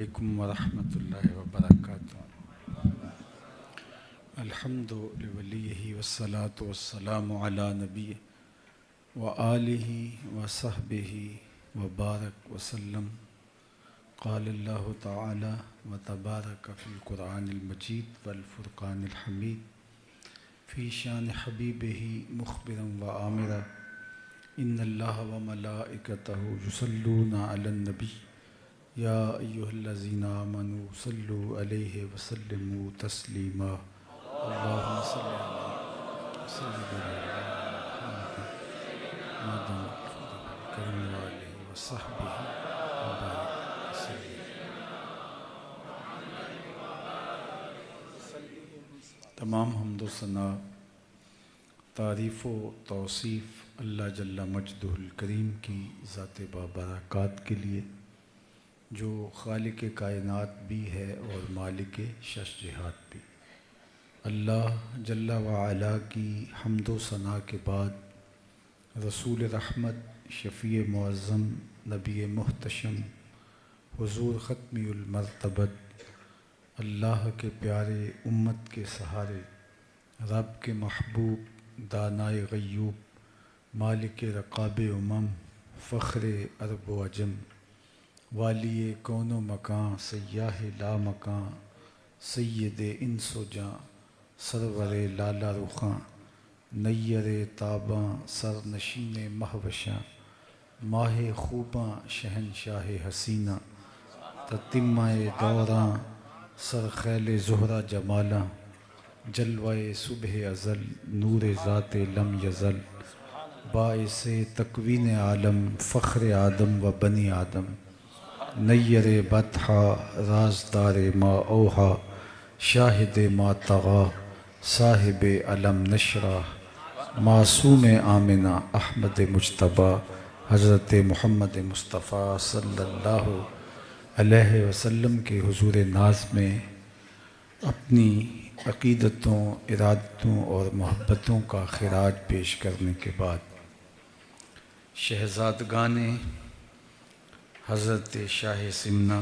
علیکم ورحمۃ اللہ وبرکاتہ۔ الحمد لولیہ والصلاة والسلام علی نبی وآلہ وصحبہ وبارک وسلم۔ قال اللہ تعالی وتبارک فی القرآن المجید والفرقان الحمید فی شان حبیبہ مخبرا وآمرا ان اللہ وملائکتہ یصلون علی النبی یا ایہا الذین آمنوا صلوا علیہ وسلموا تسلیما۔ اللہم صلی علی سیدنا محمد کریم وآلہ وصحبہ وبارک وسلم۔ تمام حمد و ثنا، تعریف و توصیف اللہ جل مجدہ الکریم کی ذات بابرکات کے لیے، جو خالق کائنات بھی ہے اور مالک شش جہات بھی۔ اللہ جل وعلا کی حمد و ثنا کے بعد رسول رحمت، شفیع معظم، نبی محتشم، حضور ختمی المرتبت، اللہ کے پیارے، امت کے سہارے، رب کے محبوب، دانائے غیوب، مالک رقاب امم، فخر عرب و عجم، والی کون و مکان، سیاہ لا مکان، سید انس و جاں، سرور لالا رخاں، نیر تاباں، سر نشین مہوشاں، ماہ خوباں، شہنشاہ حسینہ، تتمہ دوراں، سر خیل زہرہ جمالاں، جلوہ صبح ازل، نور ذات لم یزل، باعث تکوین عالم، فخر آدم و بنی آدم، نیر بطحا، رازدار ما اوحا، شاہد ما طغا، صاحب علم نشرح، معصوم آمنہ، احمد مجتبیٰ، حضرت محمد مصطفیٰ صلی اللہ علیہ وسلم کے حضور ناز میں اپنی عقیدتوں، ارادتوں اور محبتوں کا خراج پیش کرنے کے بعد، شہزادگان حضرت شاہ سمنہ،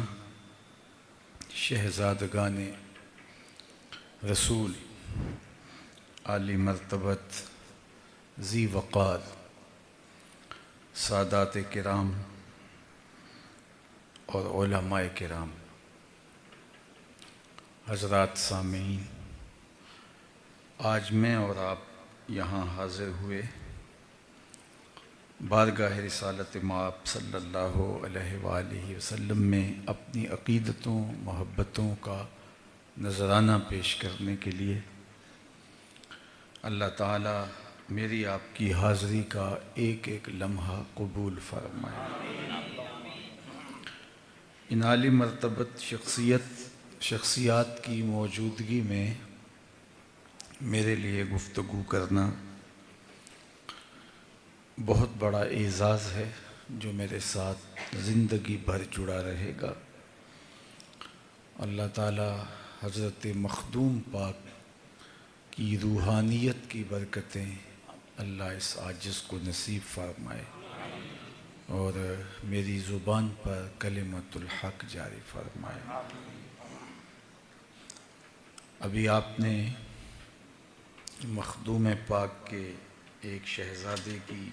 شہزادگان رسول، عالی مرتبت، ذی وقار، سادات کرام اور علماء کرام، حضرات سامعین، آج میں اور آپ یہاں حاضر ہوئے بارگاہ رسالت مآب صلی اللہ علیہ وآلہ وسلم میں اپنی عقیدتوں، محبتوں کا نذرانہ پیش کرنے کے لیے۔ اللہ تعالیٰ میری آپ کی حاضری کا ایک ایک لمحہ قبول فرمائے۔ ان عالی مرتبت شخصیات کی موجودگی میں میرے لیے گفتگو کرنا بہت بڑا اعزاز ہے، جو میرے ساتھ زندگی بھر جڑا رہے گا۔ اللہ تعالی حضرت مخدوم پاک کی روحانیت کی برکتیں اللہ اس عاجز کو نصیب فرمائے اور میری زبان پر کلمۃ الحق جاری فرمائے۔ ابھی آپ نے مخدوم پاک کے ایک شہزادے کی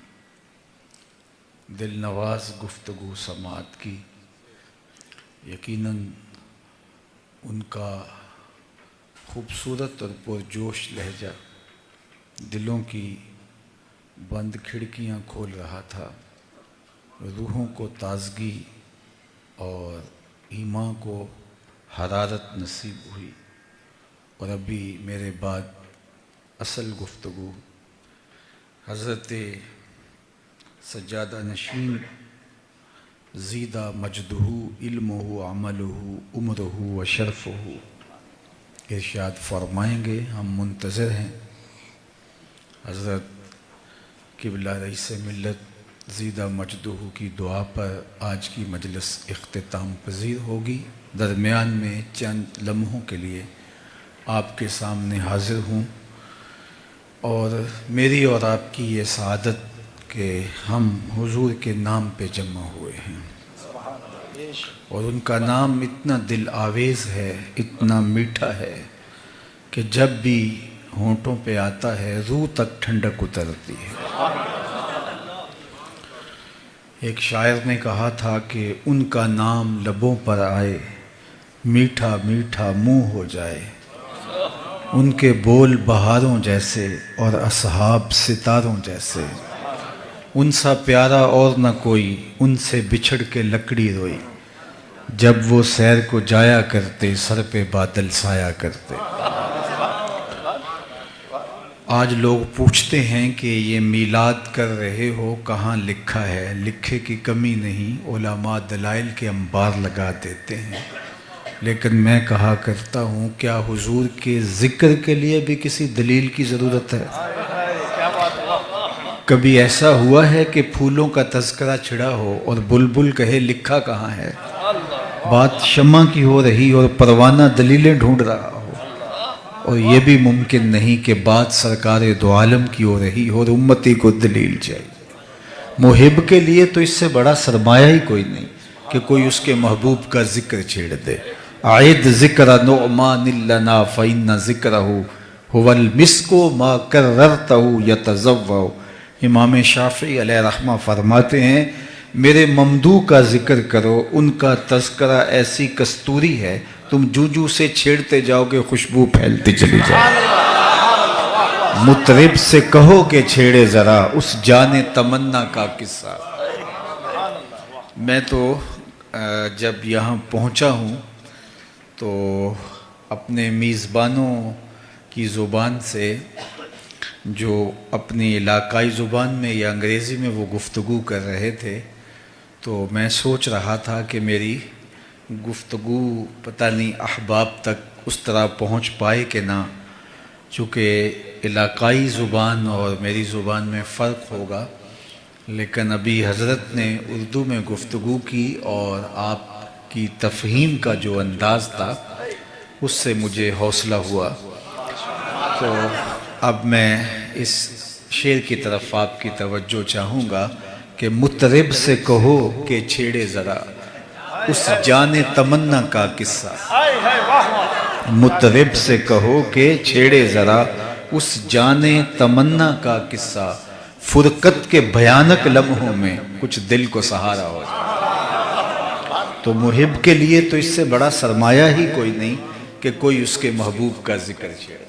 دل نواز گفتگو سماعت کی۔ یقیناً ان کا خوبصورت اور پرجوش لہجہ دلوں کی بند کھڑکیاں کھول رہا تھا، روحوں کو تازگی اور ایمان کو حرارت نصیب ہوئی۔ اور ابھی میرے بعد اصل گفتگو حضرت سجادہ نشین زیدہ مجدہ علمہ عملہ عمرہ و شرفہ ارشاد فرمائیں گے۔ ہم منتظر ہیں حضرت قبلہ رئیس ملت زیدہ مجدہ کی دعا پر آج کی مجلس اختتام پذیر ہوگی۔ درمیان میں چند لمحوں کے لیے آپ کے سامنے حاضر ہوں اور میری اور آپ کی یہ سعادت کہ ہم حضور کے نام پہ جمع ہوئے ہیں۔ اور ان کا نام اتنا دل آویز ہے، اتنا میٹھا ہے کہ جب بھی ہونٹوں پہ آتا ہے روح تک ٹھنڈک اترتی ہے۔ ایک شاعر نے کہا تھا کہ ان کا نام لبوں پر آئے میٹھا میٹھا منہ ہو جائے، ان کے بول بہاروں جیسے اور اصحاب ستاروں جیسے، ان سا پیارا اور نہ کوئی، ان سے بچھڑ کے لکڑی روئی، جب وہ سیر کو جایا کرتے سر پہ بادل سایا کرتے۔ آج لوگ پوچھتے ہیں کہ یہ میلاد کر رہے ہو کہاں لکھا ہے؟ لکھے کی کمی نہیں، علماء دلائل کے انبار لگا دیتے ہیں، لیکن میں کہا کرتا ہوں کیا حضور کے ذکر کے لیے بھی کسی دلیل کی ضرورت ہے؟ کبھی ایسا ہوا ہے کہ پھولوں کا تذکرہ چھڑا ہو اور بلبل کہے لکھا کہاں ہے؟ بات شمع کی ہو رہی اور پروانہ دلیلیں ڈھونڈ رہا ہو، اور یہ بھی ممکن نہیں کہ بات سرکار دو عالم کی ہو رہی ہو اور امتی کو دلیل چاہیے۔ محب کے لیے تو اس سے بڑا سرمایہ ہی کوئی نہیں کہ کوئی اس کے محبوب کا ذکر چھیڑ دے۔ اعد ذکر نعمان لنا فإن ذکرہ هو المسک ما کررتہ یتضوع۔ امام شافعی علیہ رحمہ فرماتے ہیں میرے ممدوح کا ذکر کرو، ان کا تذکرہ ایسی کستوری ہے تم جو سے چھیڑتے جاؤ گے خوشبو پھیلتی چلی جائے۔ مطرب سے کہو کہ چھیڑے ذرا اس جان تمنا کا قصہ۔ میں تو جب یہاں پہنچا ہوں تو اپنے میزبانوں کی زبان سے جو اپنی علاقائی زبان میں یا انگریزی میں وہ گفتگو کر رہے تھے، تو میں سوچ رہا تھا کہ میری گفتگو پتہ نہیں احباب تک اس طرح پہنچ پائے کہ نہ، چونکہ علاقائی زبان اور میری زبان میں فرق ہوگا، لیکن ابھی حضرت نے اردو میں گفتگو کی اور آپ کی تفہیم کا جو انداز تھا اس سے مجھے حوصلہ ہوا۔ تو اب میں اس شعر کی طرف آپ کی توجہ چاہوں گا کہ مطرب سے کہو کہ چھیڑے ذرا اس جان تمنا کا قصہ۔ مطرب سے کہو کہ چھیڑے ذرا اس جان تمنا کا قصہ، فرقت کے بھیانک لمحوں میں کچھ دل کو سہارا ہو جائے۔ تو محب کے لیے تو اس سے بڑا سرمایہ ہی کوئی نہیں کہ کوئی اس کے محبوب کا ذکر چھیڑے۔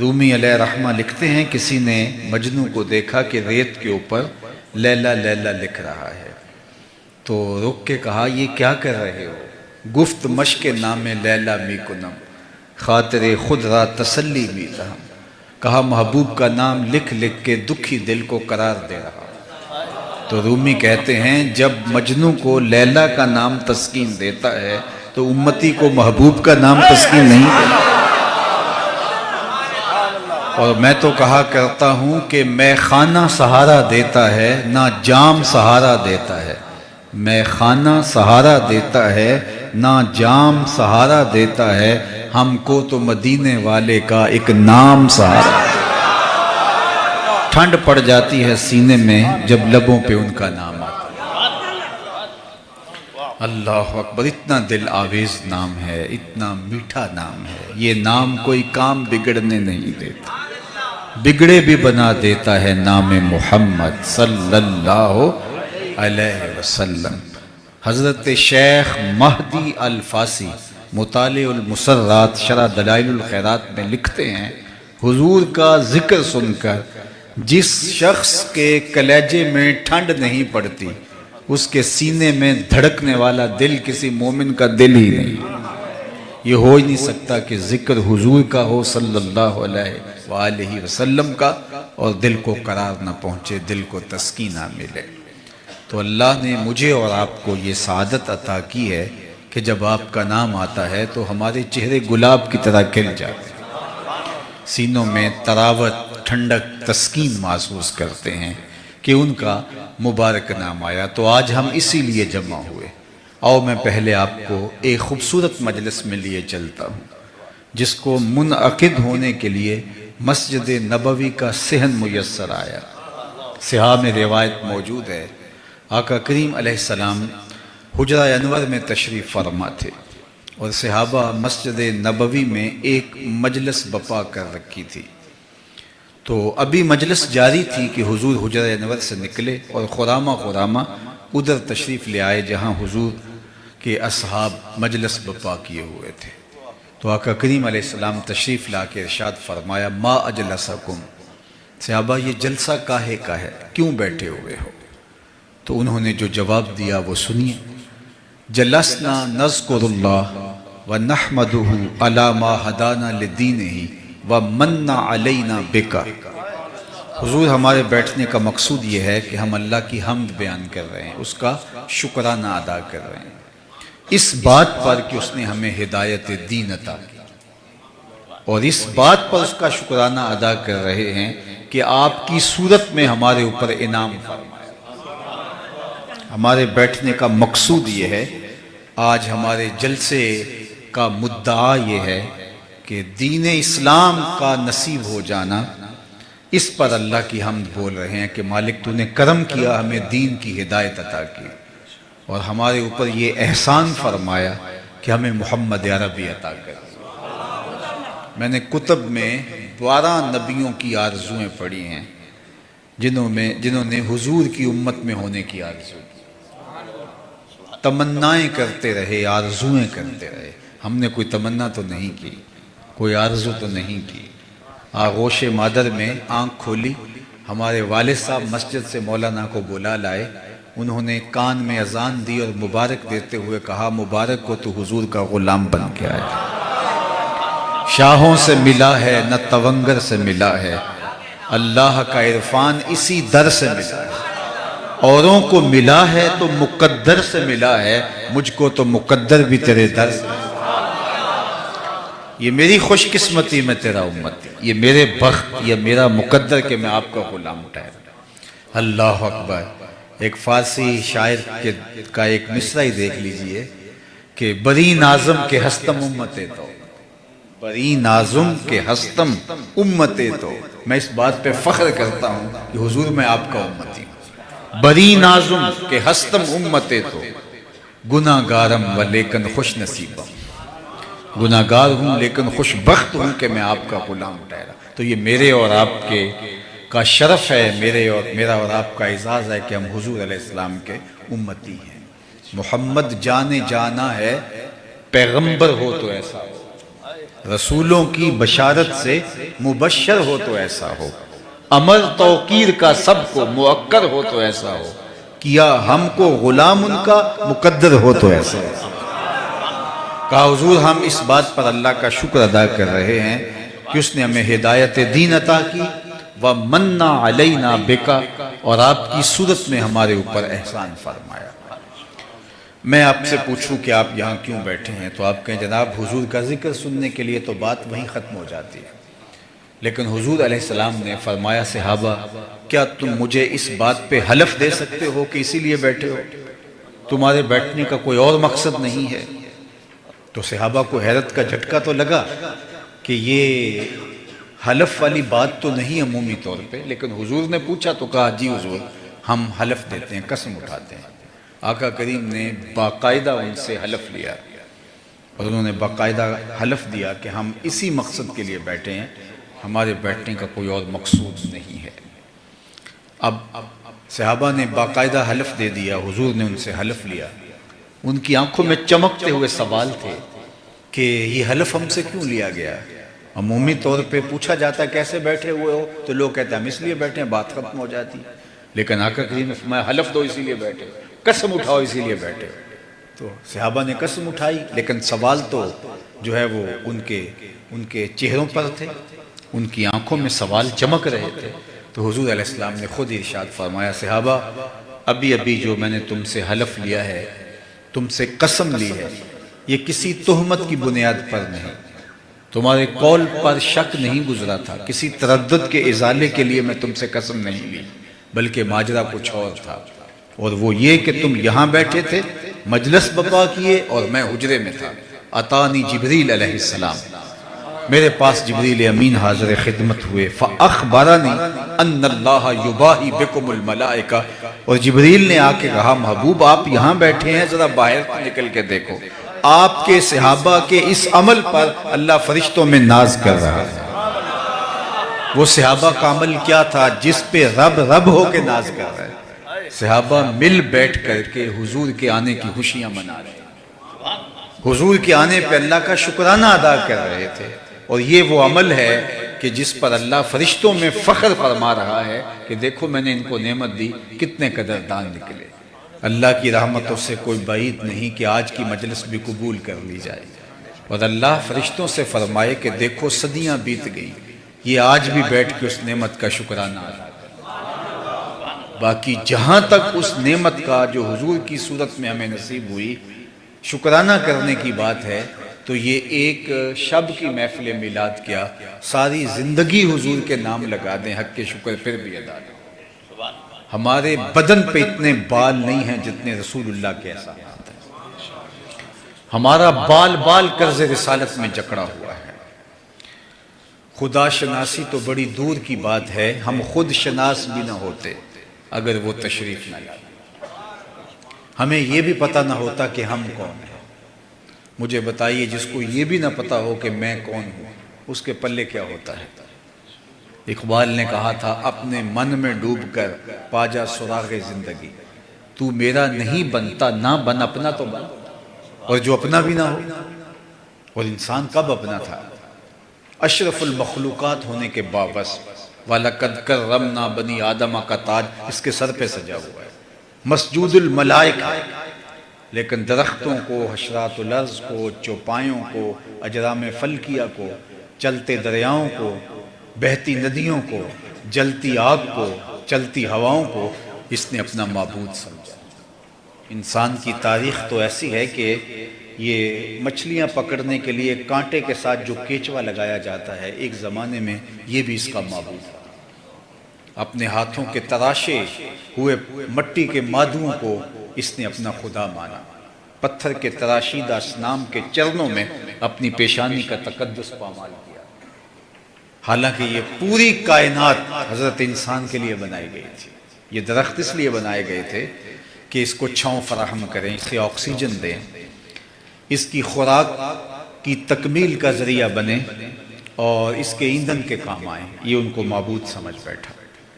رومی علیہ رحمہ لکھتے ہیں کسی نے مجنو کو دیکھا کہ ریت کے اوپر لیلا لیلا لکھ رہا ہے، تو رک کے کہا یہ کیا کر رہے ہو؟ گفت مشق نام لیلا می کنم خاطر خود را تسلی می دہم۔ کہا محبوب کا نام لکھ لکھ کے دکھی دل کو قرار دے رہا۔ تو رومی کہتے ہیں جب مجنو کو لیلا کا نام تسکین دیتا ہے تو امتی کو محبوب کا نام تسکین نہیں دیتا۔ اور میں تو کہا کرتا ہوں کہ میں خانہ سہارا دیتا ہے نہ جام سہارا دیتا ہے، میں خانہ سہارا دیتا ہے نہ جام سہارا دیتا ہے، ہم کو تو مدینے والے کا ایک نام سہارا۔ ٹھنڈ پڑ جاتی ہے سینے میں جب لبوں پہ ان کا نام آتا ہے۔ اللہ اکبر، اتنا دل آویز نام ہے، اتنا میٹھا نام ہے۔ یہ نام کوئی کام بگڑنے نہیں دیتا، بگڑے بھی بنا دیتا ہے نام محمد صلی اللہ علیہ وسلم۔ حضرت شیخ مہدی الفاسی مطالع المسرات شرح دلائل الخیرات میں لکھتے ہیں حضور کا ذکر سن کر جس شخص کے کلیجے میں ٹھنڈ نہیں پڑتی اس کے سینے میں دھڑکنے والا دل کسی مومن کا دل ہی نہیں۔ یہ ہو ہی نہیں سکتا کہ ذکر حضور کا ہو صلی اللہ علیہ وآلہ وسلم کا اور دل کو قرار نہ پہنچے، دل کو تسکین نہ ملے۔ تو اللہ نے مجھے اور آپ کو یہ سعادت عطا کی ہے کہ جب آپ کا نام آتا ہے تو ہمارے چہرے گلاب کی طرح کھل جاتے ہیں، سینوں میں تراوت، ٹھنڈک، تسکین محسوس کرتے ہیں کہ ان کا مبارک نام آیا۔ تو آج ہم اسی لیے جمع ہوئے۔ آؤ میں پہلے آپ کو ایک خوبصورت مجلس میں لیے چلتا ہوں جس کو منعقد ہونے کے لیے مسجد نبوی کا صحن میسر آیا۔ صحاح میں روایت موجود ہے، آقا کریم علیہ السلام حجرہ انور میں تشریف فرما تھے اور صحابہ مسجد نبوی میں ایک مجلس بپا کر رکھی تھی. تو ابھی مجلس جاری تھی کہ حضور حجرہ انور سے نکلے اور خرامہ ادھر تشریف لے آئے جہاں حضور کے اصحاب مجلس بپا کیے ہوئے تھے. تو آقا کریم علیہ السلام تشریف لا کے ارشاد فرمایا ما اجلسکم، صحابہ یہ جلسہ کاہے کا ہے، کیوں بیٹھے ہوئے ہو؟ تو انہوں نے جو جواب دیا وہ سنیے. جلسنا نذکر اللہ ونحمدہ علی ما ہدانا لدینہ ومن علینا بک. حضور ہمارے بیٹھنے کا مقصود یہ ہے کہ ہم اللہ کی حمد بیان کر رہے ہیں، اس کا شکرانہ ادا کر رہے ہیں اس بات پر کہ اس نے ہمیں ہدایت دین عطا کی، اور اس بات پر اس کا شکرانہ ادا کر رہے ہیں کہ آپ کی صورت میں ہمارے اوپر انعام فرمایا. ہمارے بیٹھنے کا مقصود یہ ہے، آج ہمارے جلسے کا مدعا یہ ہے کہ دین اسلام کا نصیب ہو جانا، اس پر اللہ کی حمد بول رہے ہیں کہ مالک تو نے کرم کیا، ہمیں دین کی ہدایت عطا کی اور ہمارے اوپر یہ احسان فرمایا کہ ہمیں محمد عربی عطا کر. میں نے کتب میں 12 نبیوں کی آرزویں پڑھی ہیں جنہوں نے حضور کی امت میں ہونے کی آرزو کی، تمنائیں کرتے رہے، آرزویں کرتے رہے. ہم نے کوئی تمنا تو نہیں کی، کوئی آرزو تو نہیں کی. آغوش مادر میں آنکھ کھولی، ہمارے والد صاحب مسجد سے مولانا کو بلا لائے، انہوں نے کان میں اذان دی اور مبارک دیتے ہوئے کہا مبارک کو تو حضور کا غلام بن کے آیا، شاہوں سے ملا ہے نہ تونگر سے ملا ہے، اللہ کا عرفان اسی در سے ملا ہے، اوروں کو ملا ہے تو مقدر سے ملا ہے، مجھ کو تو مقدر بھی تیرے در سے. یہ میری خوش قسمتی میں تیرا امت، یہ میرے بخت، یہ میرا مقدر کہ میں آپ کا غلام ٹھہرا. اللہ اکبر. ایک فارسی شاعر کا ایک مصرع ہی دیکھ لیجئے کہ بری ناظم کے ہستم امتے تو، بری ناظم کے ہستم امتے تو. میں اس بات پہ فخر کرتا ہوں کہ حضور میں آپ کا امتی ہوں. بری ناظم کے ہستم امتے تو، گناہ گارم و لیکن خوش نصیبم، گناہ گار ہوں لیکن خوش بخت ہوں کہ میں آپ کا غلام ٹھہرا. تو یہ میرے اور آپ کے کا شرف ہے، میرا اور آپ کا اعزاز ہے کہ ہم حضور علیہ السلام کے امتی ہیں. محمد جانے جانا ہے، پیغمبر ہو تو ایسا ہو، رسولوں کی بشارت سے مبشر ہو تو ایسا ہو، امر توقیر کا سب کو مؤکر ہو تو ایسا ہو، کیا ہم کو غلام ان کا مقدر ہو تو ایسا ہو. کہا حضور ہم اس بات پر اللہ کا شکر ادا کر رہے ہیں کہ اس نے ہمیں ہدایت دین عطا کی، وَمَنَّ عَلَيْنَا بِكَ، اور آپ کی صورت میں ہمارے اوپر احسان فرمایا. میں آپ سے پوچھوں کہ آپ یہاں کیوں بیٹھے ہیں تو آپ کہیں جناب حضور کا ذکر سننے کے لیے تو بات وہیں ختم ہو جاتی ہے، لیکن حضور علیہ السلام نے فرمایا صحابہ کیا تم مجھے اس بات پہ حلف دے سکتے ہو کہ اسی لیے بیٹھے ہو، تمہارے بیٹھنے کا کوئی اور مقصد نہیں ہے؟ تو صحابہ کو حیرت کا جھٹکا تو لگا کہ یہ حلف والی بات تو نہیں عمومی طور پہ، لیکن حضور نے پوچھا تو کہا جی حضور ہم حلف دیتے ہیں، قسم اٹھاتے ہیں. آقا کریم نے باقاعدہ ان سے حلف لیا اور انہوں نے باقاعدہ حلف دیا کہ ہم اسی مقصد کے لیے بیٹھے ہیں، ہمارے بیٹھنے کا کوئی اور مقصود نہیں ہے. اب صحابہ نے باقاعدہ حلف دے دیا، حضور نے ان سے حلف لیا. ان کی آنکھوں میں چمکتے ہوئے سوال تھے کہ یہ حلف ہم سے کیوں لیا گیا؟ عمومی طور پہ پوچھا جاتا ہے کیسے بیٹھے ہوئے ہو تو لوگ کہتے ہیں ہم اس لیے بیٹھے ہیں، بات ختم ہو جاتی. لیکن آقا کریم نے فرمایا حلف دو اسی لیے بیٹھے، قسم اٹھاؤ اسی لیے بیٹھے. تو صحابہ نے قسم اٹھائی، لیکن سوال تو جو ہے وہ ان کے چہروں پر تھے، ان کی آنکھوں میں سوال چمک رہے تھے. تو حضور علیہ السلام نے خود ارشاد فرمایا صحابہ ابھی جو میں نے تم سے حلف لیا ہے، تم سے قسم لی ہے، یہ کسی تہمت کی بنیاد پر نہیں، تمہارے قول پر شک نہیں گزرا تھا، کسی تردد کے ازالے کے لیے میں تم سے قسم نہیں لی، بلکہ ماجرا کچھ اور تھا، اور وہ یہ کہ تم یہاں بیٹھے تھے، مجلس بپا کیے اور میں حجرے میں تھا. اتانی جبریل علیہ السلام، میرے پاس جبریل امین حاضر خدمت ہوئے فاخبرنی ان اللہ یباہی بکم الملائکہ، اور جبریل نے آ کے کہا محبوب آپ یہاں بیٹھے ہیں، ذرا باہر نکل کے دیکھو، آپ کے صحابہ کے اس عمل پر اللہ فرشتوں میں ناز کر رہا ہے۔ وہ صحابہ کا عمل کیا تھا جس پہ رب رب ہو کے ناز کر رہا ہے؟ صحابہ مل بیٹھ کر کے حضور کے آنے کی خوشیاں منا رہے ہیں، حضور کے آنے پہ اللہ کا شکرانہ ادا کر رہے تھے، اور یہ وہ عمل ہے کہ جس پر اللہ فرشتوں میں فخر فرما رہا ہے کہ دیکھو میں نے ان کو نعمت دی، کتنے قدردان نکلے۔ اللہ کی رحمتوں سے کوئی بعید نہیں کہ آج کی مجلس بھی قبول کر لی جائے، اور اللہ فرشتوں سے فرمائے کہ دیکھو صدیاں بیت گئی، یہ آج بھی بیٹھ کے اس نعمت کا شکرانہ ادا کریں۔ باقی جہاں تک اس نعمت کا جو حضور کی صورت میں ہمیں نصیب ہوئی شکرانہ کرنے کی بات ہے، تو یہ ایک شب کی محفل میلاد کیا، ساری زندگی حضور کے نام لگا دیں، حق کے شکر پھر بھی ادا کریں۔ ہمارے بدن پہ اتنے بال نہیں ہیں جتنے رسول اللہ کے احسانات ہیں، ہمارا بال بال قرض رسالت میں جکڑا ہوا ہے۔ خدا شناسی تو بڑی دور کی بات ہے، ہم خود شناس بھی نہ ہوتے اگر وہ تشریف نہ لاتے، ہمیں یہ بھی پتہ نہ ہوتا کہ ہم کون ہیں۔ مجھے بتائیے جس کو یہ بھی نہ پتہ ہو کہ میں کون ہوں، اس کے پلے کیا ہوتا ہے؟ اقبال نے کہا تھا اپنے من میں ڈوب کر پا جا سراغ زندگی، تو میرا نہیں بنتا نہ بن اپنا تو بن، اور جو اپنا بھی نہ ہو، اور انسان کب اپنا تھا؟ اشرف المخلوقات ہونے کے باوجود وَلَقَدْ كَرَّمْنَا بَنِي آدَمَ کا تاج اس کے سر پہ سجا ہوا ہے، مسجود الملائکہ، لیکن درختوں کو، حشرات الارض کو، چوپایوں کو، اجرام فلکیہ کو، چلتے دریاؤں کو، بہتی ندیوں کو، جلتی آگ کو، چلتی ہواؤں کو اس نے اپنا معبود سمجھا۔ انسان کی تاریخ تو ایسی ہے کہ یہ مچھلیاں پکڑنے کے لیے کانٹے کے ساتھ جو کیچوا لگایا جاتا ہے، ایک زمانے میں یہ بھی اس کا معبود ہے۔ اپنے ہاتھوں کے تراشے ہوئے مٹی کے مادوں کو اس نے اپنا خدا مانا، پتھر کے تراشیدہ اصنام کے چرنوں میں اپنی پیشانی کا تقدس پامال کیا۔ حالانکہ یہ پوری کائنات حضرت انسان کے لیے بنائی گئی تھی، یہ درخت اس لیے بنائے گئے تھے کہ اس کو چھاؤں فراہم کریں، اسے آکسیجن دیں، اس کی خوراک کی تکمیل کا ذریعہ بنے اور اس کے ایندھن کے کام آئیں۔ یہ ان کو معبود سمجھ بیٹھا۔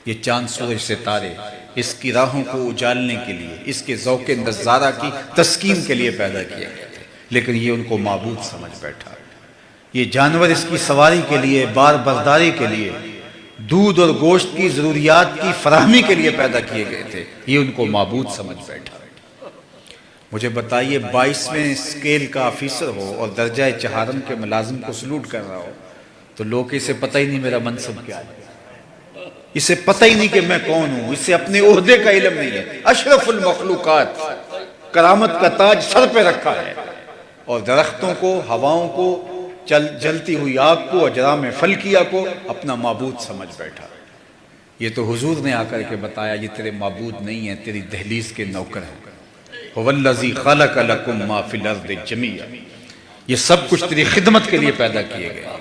یہ چاند سورج ستارے اس کی راہوں کو اجالنے کے لیے، اس کے ذوق نظارہ کی تسکین کے لیے پیدا کیے گئے تھے، لیکن یہ ان کو معبود سمجھ بیٹھا۔ یہ جانور اس کی سواری کے لیے، بار برداری کے لیے، دودھ اور گوشت کی ضروریات کی فراہمی کے لیے پیدا کیے گئے تھے، یہ ان کو معبود سمجھ بیٹھا۔ مجھے بتائیے 22ویں اسکیل کا آفیسر ہو اور درجہ چہارم کے ملازم کو سلوٹ کر رہا ہو تو لوگ اسے پتہ ہی نہیں میرا منصب کیا ہے، اسے پتہ ہی نہیں کہ میں کون ہوں، اسے اپنے عہدے کا علم نہیں ہے۔ اشرف المخلوقات، کرامت کا تاج سر پہ رکھا ہے، اور درختوں کو، ہواؤں کو، جلتی ہوئی آگ کو، اجرام فلکیہ کو اپنا معبود سمجھ بیٹھا۔ یہ تو حضور نے آ کر کے بتایا یہ تیرے معبود نہیں ہیں، تیری دہلیز کے نوکر ہیں۔ وَالَّذِي خَلَقَ لَكُم مَّا فِي الْأَرْضِ جَمِيعًا، یہ سب کچھ تیری خدمت کے لیے پیدا کیے گئے۔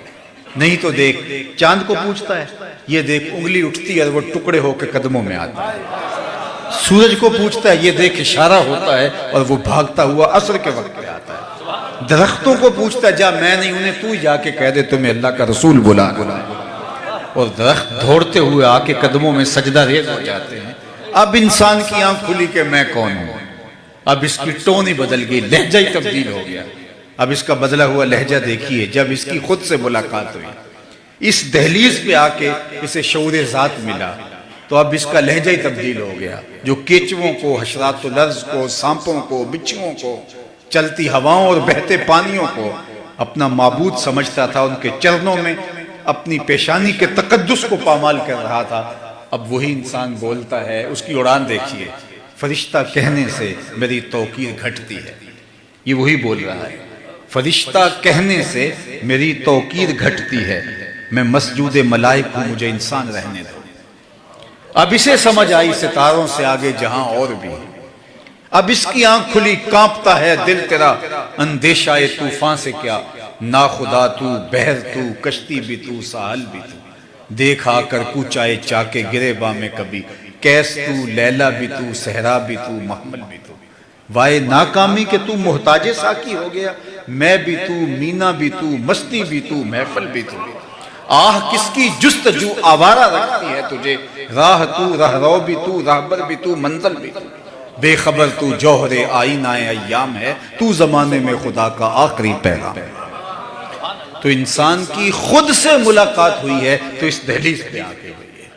نہیں تو دیکھ چاند کو پوچھتا ہے، یہ دیکھ انگلی اٹھتی ہے اور وہ ٹکڑے ہو کے قدموں میں آتا ہے۔ سورج کو پوچھتا ہے، یہ دیکھ اشارہ ہوتا ہے اور وہ بھاگتا ہوا عصر کے وقت پہ آتا ہے۔ درختوں کو پوچھتا ہے، جا میں نہیں، انہیں تو ہی جا کے کہہ دے تمہیں اللہ کا رسول بلا، اور درخت دوڑتے ہوئے آ کے قدموں میں سجدہ ریز ہو جاتے ہیں۔ اب انسان کی آنکھ کھلی کہ میں کون ہوں، اب اس کی ٹون ہی بدل گئی، لہجہ ہی تبدیل ہو گیا۔ اب اس کا بدلا ہوا لہجہ دیکھیے، جب اس کی خود سے ملاقات ہوئی، اس دہلیز پہ آ کے اسے شعور ذات ملا، تو اب اس کا لہجہ ہی تبدیل ہو گیا۔ جو کیچووں کو، حشرات الارض کو، سانپوں کو، بچھوؤں کو، چلتی ہواؤں اور بہتے پانیوں کو اپنا معبود سمجھتا تھا، ان کے چرنوں میں اپنی پیشانی کے تقدس کو پامال کر رہا تھا، اب وہی انسان بولتا ہے۔ اس کی اڑان دیکھیے، فرشتہ کہنے سے میری توقیر گھٹتی ہے، یہ وہی بول رہا ہے، فرشتہ کہنے سے میری توقیر گھٹتی ہے، میں مسجود ملائک ہوں، مجھے انسان رہنے دو۔ اب اسے سمجھ آئی ستاروں سے آگے جہاں اور بھی، اب اس کی آنکھ کھلی، کانپتا ہے دل تیرا اندیشہ طوفان سے کیا، ناخدا تو، بحر تو، کشتی بھی تو، ساحل بھی تو، دیکھ آ کر کوچائے چاکے گریباں میں کبھی، کیس تو، لیلا بھی تو، صحرا بھی تو، محمل بھی تو، وائے ناکامی کہ تو محتاج ساکی ہو گیا، میں بھی تو، مینا بھی تو، مستی بھی تو، محفل بھی تو، آہ کس کی جستجو آوارہ رکھتی ہے تجھے، راہ تو، رہرو بھی تو، راہبر بھی تو، منزل بھی تو، بے خبر تو جوہر آئینہ ایام ہے، تو زمانے میں خدا کا آخری پیغام ہے۔ تو انسان کی خود سے ملاقات ہوئی ہے تو اس دہلیز پہ آ کے ہوئی ہے،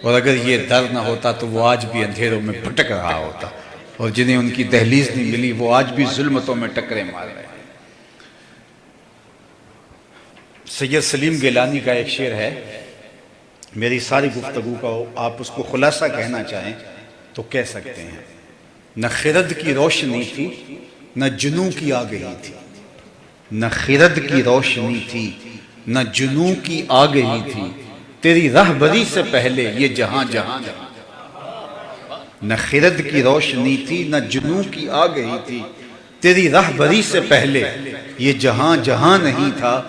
اور اگر یہ در نہ ہوتا تو وہ آج بھی اندھیروں میں بھٹک رہا ہوتا، اور جنہیں ان کی دہلیز نہیں ملی وہ آج بھی ظلمتوں میں ٹکرے مار رہے ہیں۔ سید سلیم گیلانی کا ایک شعر ہے، میری ساری گفتگو کا آپ اس کو خلاصہ کہنا چاہیں تو کہہ سکتے ہیں، نہ خرد کی روشنی تھی نہ جنوں کی آگہی تھی، نہ خرد کی روشنی تھی نہ جنوں کی آگہی تھی، تیری رہبری سے پہلے یہ جہاں جہاں نہیں، نہ خرد کی روشنی تھی نہ جنوں کی آگہی تھی، تیری رہبری سے پہلے یہ جہاں جہاں نہیں تھا،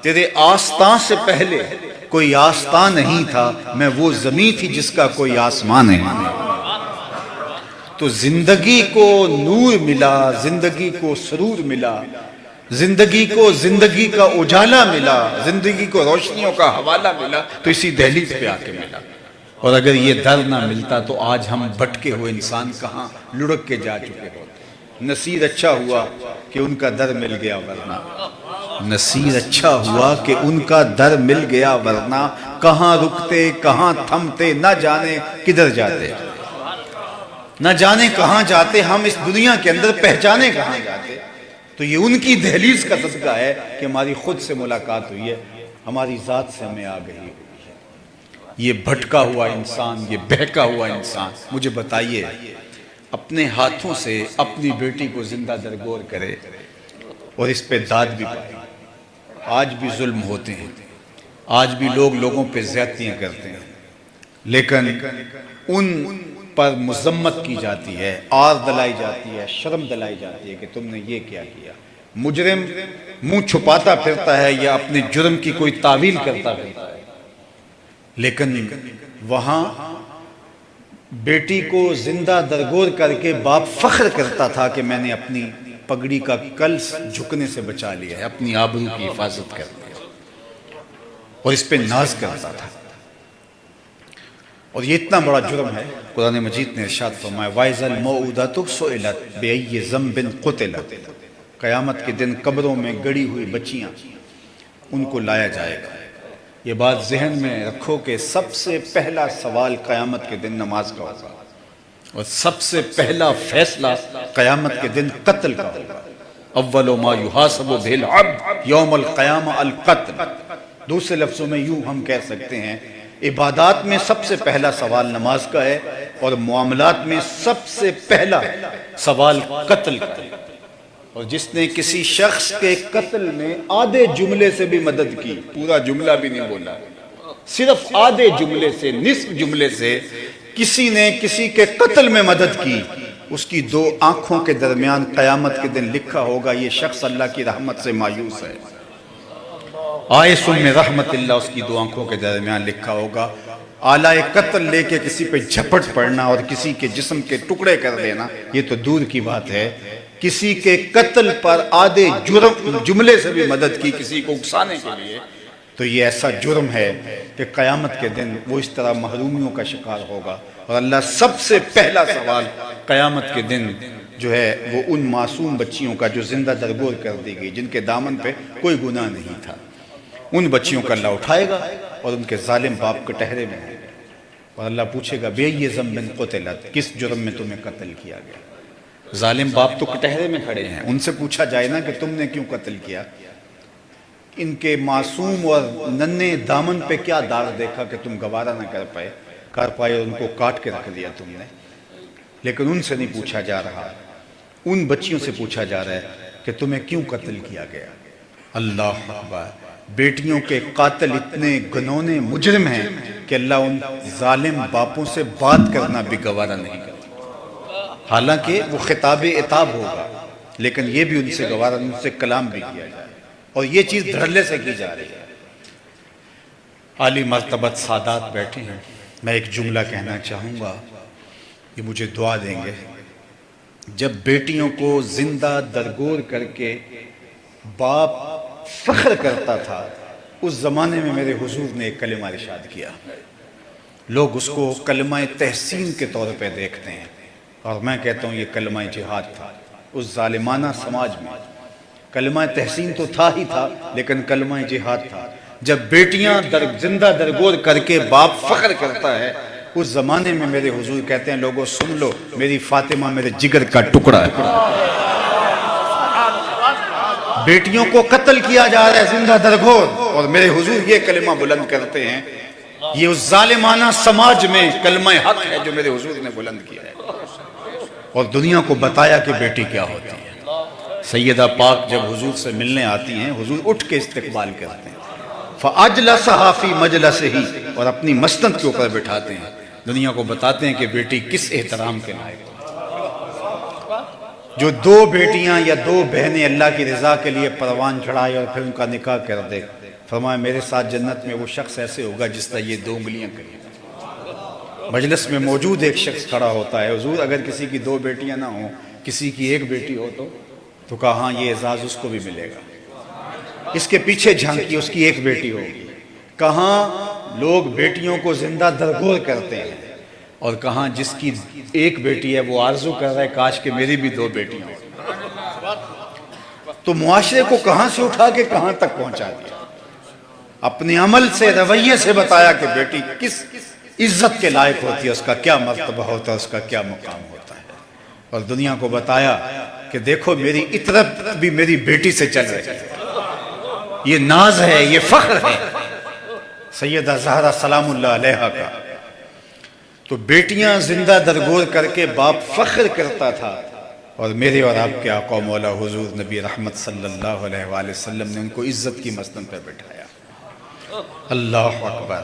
تیرے آستان سے پہلے کوئی آستان نہیں تھا، میں وہ زمین تھی جس کا کوئی آسمان نہیں۔ تو زندگی کو نور ملا، زندگی کو سرور ملا، زندگی کو زندگی کا اجالا ملا، زندگی کو روشنیوں کا حوالہ ملا، تو اسی دہلیز پہ آ کے ملا۔ اور اگر یہ در نہ ملتا تو آج ہم بھٹکے ہوئے انسان کہاں لڑک کے جا چکے ہوتے۔ نصیر اچھا ہوا کہ ان کا در مل گیا ورنہ، نصیر اچھا ہوا کہ ان کا در مل گیا ورنہ، کہاں رکتے کہاں تھمتے نہ جانے کدھر جاتے، نہ جانے کہاں جاتے، ہم اس دنیا کے اندر پہچانے کہاں جاتے۔ تو یہ ان کی دہلیز کا صدقہ ہے کہ ہماری خود سے ملاقات ہوئی ہے، ہماری ذات سے ہمیں آگہی ہوئی ہے۔ یہ بھٹکا ہوا انسان، یہ بہکا ہوا انسان، مجھے بتائیے اپنے ہاتھوں سے اپنی بیٹی کو زندہ درگور کرے اور اس پہ داد بھی پائے۔ آج بھی ظلم ہوتے ہیں، آج بھی لوگ لوگوں پہ زیادتیاں کرتے ہیں، لیکن ان پر مذمت کی جاتی ہے، آر دلائی جاتی ہے، شرم دلائی جاتی ہے کہ تم نے یہ کیا کیا۔ مجرم منہ چھپاتا پھرتا ہے یا اپنے جرم کی کوئی تعویل کرتا پھرتا ہے، لیکن وہاں بیٹی کو زندہ درگور کر کے باپ فخر کرتا تھا کہ میں نے اپنی پگڑی کا کلس جھکنے سے بچا لیا ہے، اپنی آبرو کی حفاظت کر لیا، اور اس پہ ناز کرتا تھا۔ اور یہ اتنا بڑا جرم ہے، قرآن مجید نے ارشاد فرمایا وَإِذَا الْمَوْءُودَةُ سُئِلَتْ بِأَيِّ ذَنبٍ قُتِلَتْ، قیامت کے دن قبروں میں گڑی ہوئی بچیاں ان کو لایا جائے گا۔ یہ بات ذہن میں رکھو کہ سب سے پہلا سوال قیامت کے دن نماز کا ہوگا، اور سب سے پہلا فیصلہ قیامت کے دن قتل کا ہوگا۔ اول ما یحاسب بہ العبد یوم القیامہ القتل۔ دوسرے لفظوں میں یوں ہم کہہ سکتے ہیں، عبادات میں سب سے پہلا سوال نماز کا ہے، اور معاملات میں سب سے پہلا سوال قتل کا ہے۔ اور جس نے کسی شخص کے قتل میں آدھے جملے سے بھی مدد کی، پورا جملہ بھی نہیں بولا، صرف آدھے جملے سے، نصف جملے سے کسی نے کسی کے قتل میں مدد کی، اس کی دو آنکھوں کے درمیان قیامت کے دن لکھا ہوگا یہ شخص اللہ کی رحمت سے مایوس ہے۔ آئس من رحمت اللہ اس کی دو آنکھوں کے درمیان لکھا ہوگا۔ آلہ قتل لے کے کسی پہ جھپٹ پڑنا اور کسی کے جسم کے ٹکڑے کر دینا یہ تو دور کی بات ہے، کسی کے قتل پر آدھے جملے سے بھی مدد کی کسی کو اکسانے کے لیے، تو یہ ایسا جرم ہے کہ قیامت کے دن وہ اس طرح محرومیوں کا شکار ہوگا۔ اور اللہ سب سے پہلا سوال قیامت کے دن جو ہے وہ ان معصوم بچیوں کا جو زندہ درگور کر دی گئی، جن کے دامن پہ کوئی گناہ نہیں تھا، ان بچیوں کا اللہ اٹھائے گا اور ان کے ظالم باپ کے ٹہرے میں ہے، اور اللہ پوچھے گا بِأَيِّ ذَنبٍ قُتِلَتْ، کس جرم میں تمہیں قتل کیا گیا۔ ظالم باپ تو کٹہرے میں کھڑے ہیں، ان سے پوچھا جائے نا کہ تم نے کیوں قتل کیا، ان کے معصوم اور ننھے دامن پہ کیا داغ دیکھا کہ تم گوارا نہ کر پائے اور ان کو کاٹ کے رکھ دیا تم نے۔ لیکن ان سے نہیں پوچھا جا رہا، ان بچیوں سے پوچھا جا رہا ہے کہ تمہیں کیوں قتل کیا گیا۔ اللہ اکبر، بیٹیوں کے قاتل اتنے گنونے مجرم ہیں کہ اللہ ان ظالم باپوں سے بات کرنا بھی گوارا نہیں کرتا، حالانکہ وہ خطاب عتاب ہوگا، لیکن یہ بھی ان سے گوارا، ان سے کلام بھی کیا جائے۔ اور یہ چیز دھڑلے سے کی جا رہی ہے۔ عالی مرتبت سادات بیٹھے ہیں، میں ایک جملہ کہنا چاہوں گا، یہ مجھے دعا دیں گے۔ جب بیٹیوں کو زندہ درگور کر کے باپ فخر کرتا تھا، اس زمانے میں میرے حضور نے ایک کلمہ ارشاد کیا، لوگ اس کو کلمہ تحسین کے طور پہ دیکھتے ہیں، اور میں کہتا ہوں یہ کلمہ جہاد تھا۔ اس ظالمانہ سماج میں کلمہ تحسین تو تھا ہی تھا، لیکن کلمہ جہاد تھا۔ جب بیٹیاں زندہ درگور کر کے باپ فخر کرتا ہے، اس زمانے میں میرے حضور کہتے ہیں لوگوں سن لو، میری فاطمہ میرے جگر کا ٹکڑا ہے۔ بیٹیوں کو قتل کیا جا رہا ہے زندہ درگور، اور میرے حضور یہ کلمہ بلند کرتے ہیں۔ یہ اس ظالمانہ سماج میں کلمہ حق ہے جو میرے حضور نے بلند کیا ہے، اور دنیا کو بتایا کہ بیٹی کیا ہوتی ہے۔ سیدہ پاک جب حضور سے ملنے آتی ہیں، حضور اٹھ کے استقبال کرتے ہیں، فَأَجْلَسَهَا فِي مَجْلَسِهِ، اور اپنی مسند کے اوپر بٹھاتے ہیں، دنیا کو بتاتے ہیں کہ بیٹی کس احترام کے لائق ہے۔ جو دو بیٹیاں یا دو بہنیں اللہ کی رضا کے لیے پروان چڑھائے اور پھر ان کا نکاح کر دے، فرمایا میرے ساتھ جنت میں وہ شخص ایسے ہوگا جس طرح یہ دو انگلیاں کریں۔ مجلس میں موجود ایک شخص کھڑا ہوتا ہے، حضور اگر کسی کی دو بیٹیاں نہ ہوں، کسی کی ایک بیٹی ہو تو کہا ہاں یہ اعزاز اس کو بھی ملے گا۔ اس کے پیچھے جھانکی، اس کی ایک بیٹی ہوگی۔ کہاں لوگ بیٹیوں کو زندہ درگور کرتے ہیں، اور کہاں جس کی ایک بیٹی ہے وہ آرزو کر رہا ہے کاش کہ میری بھی دو بیٹیاں ہوں۔ تو معاشرے کو کہاں سے اٹھا کے کہاں تک پہنچا دیا، اپنے عمل سے رویے سے بتایا کہ بیٹی کس عزت کے لائق ہوتی ہے، اس کا کیا مرتبہ ہوتا ہے، اس کا کیا مقام ہوتا ہے، اور دنیا کو بتایا کہ دیکھو میری عطرت بھی میری بیٹی سے چل رہی ہے، یہ ناز ہے، یہ فخر ہے سیدہ زہرا سلام اللہ علیہا کا۔ تو بیٹیاں زندہ درگور کر کے باپ فخر کرتا تھا، اور میرے اور آپ کے آقا مولا حضور نبی رحمت صلی اللہ علیہ وآلہ وسلم نے ان کو عزت کی مسند پہ بٹھایا۔ اللہ اکبر۔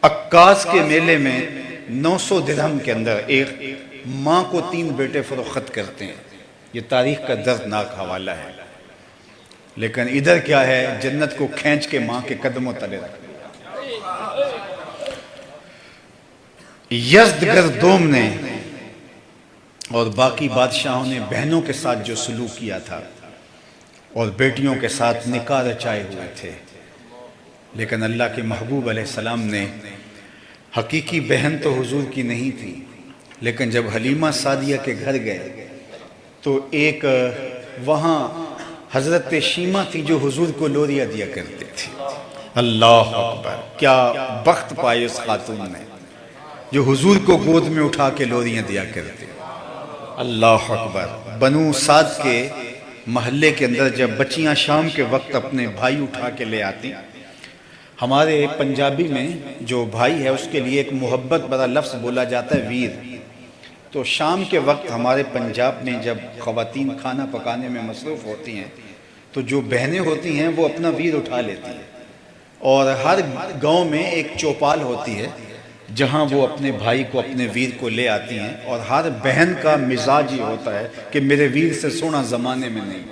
عکاظ کے میلے میں 900 درہم کے اندر ایک ماں کو 3 بیٹے فروخت کرتے ہیں، یہ تاریخ کا دردناک حوالہ ہے، لیکن ادھر کیا ہے، جنت کو کھینچ کے ماں کے قدموں تلے رکھ دیا۔ یزدگردوم نے اور باقی بادشاہوں نے بہنوں کے ساتھ جو سلوک کیا تھا اور بیٹیوں کے ساتھ نکاح رچائے ہوئے تھے، لیکن اللہ کے محبوب علیہ السلام نے، حقیقی بہن تو حضور کی نہیں تھی، لیکن جب حلیمہ سعدیہ کے گھر گئے تو ایک وہاں حضرت شیمہ تھی جو حضور کو لوریاں دیا کرتے تھی۔ اللہ اکبر، کیا بخت پائے اس خاتون نے جو حضور کو گود میں اٹھا کے لوریاں دیا کرتے۔ اللہ اکبر۔ بنو سعد کے محلے کے اندر جب بچیاں شام کے وقت اپنے بھائی اٹھا کے لے آتی، ہمارے پنجابی میں جو بھائی ہے اس کے لیے ایک محبت بڑا لفظ بولا جاتا ہے ویر۔ تو شام کے وقت ہمارے پنجاب میں جب خواتین کھانا پکانے میں مصروف ہوتی ہیں تو جو بہنیں ہوتی ہیں وہ اپنا ویر اٹھا لیتی ہیں، اور ہر گاؤں میں ایک چوپال ہوتی ہے جہاں وہ اپنے بھائی کو، اپنے ویر کو لے آتی ہیں، اور ہر بہن کا مزاج یہ ہوتا ہے کہ میرے ویر سے سونا زمانے میں نہیں۔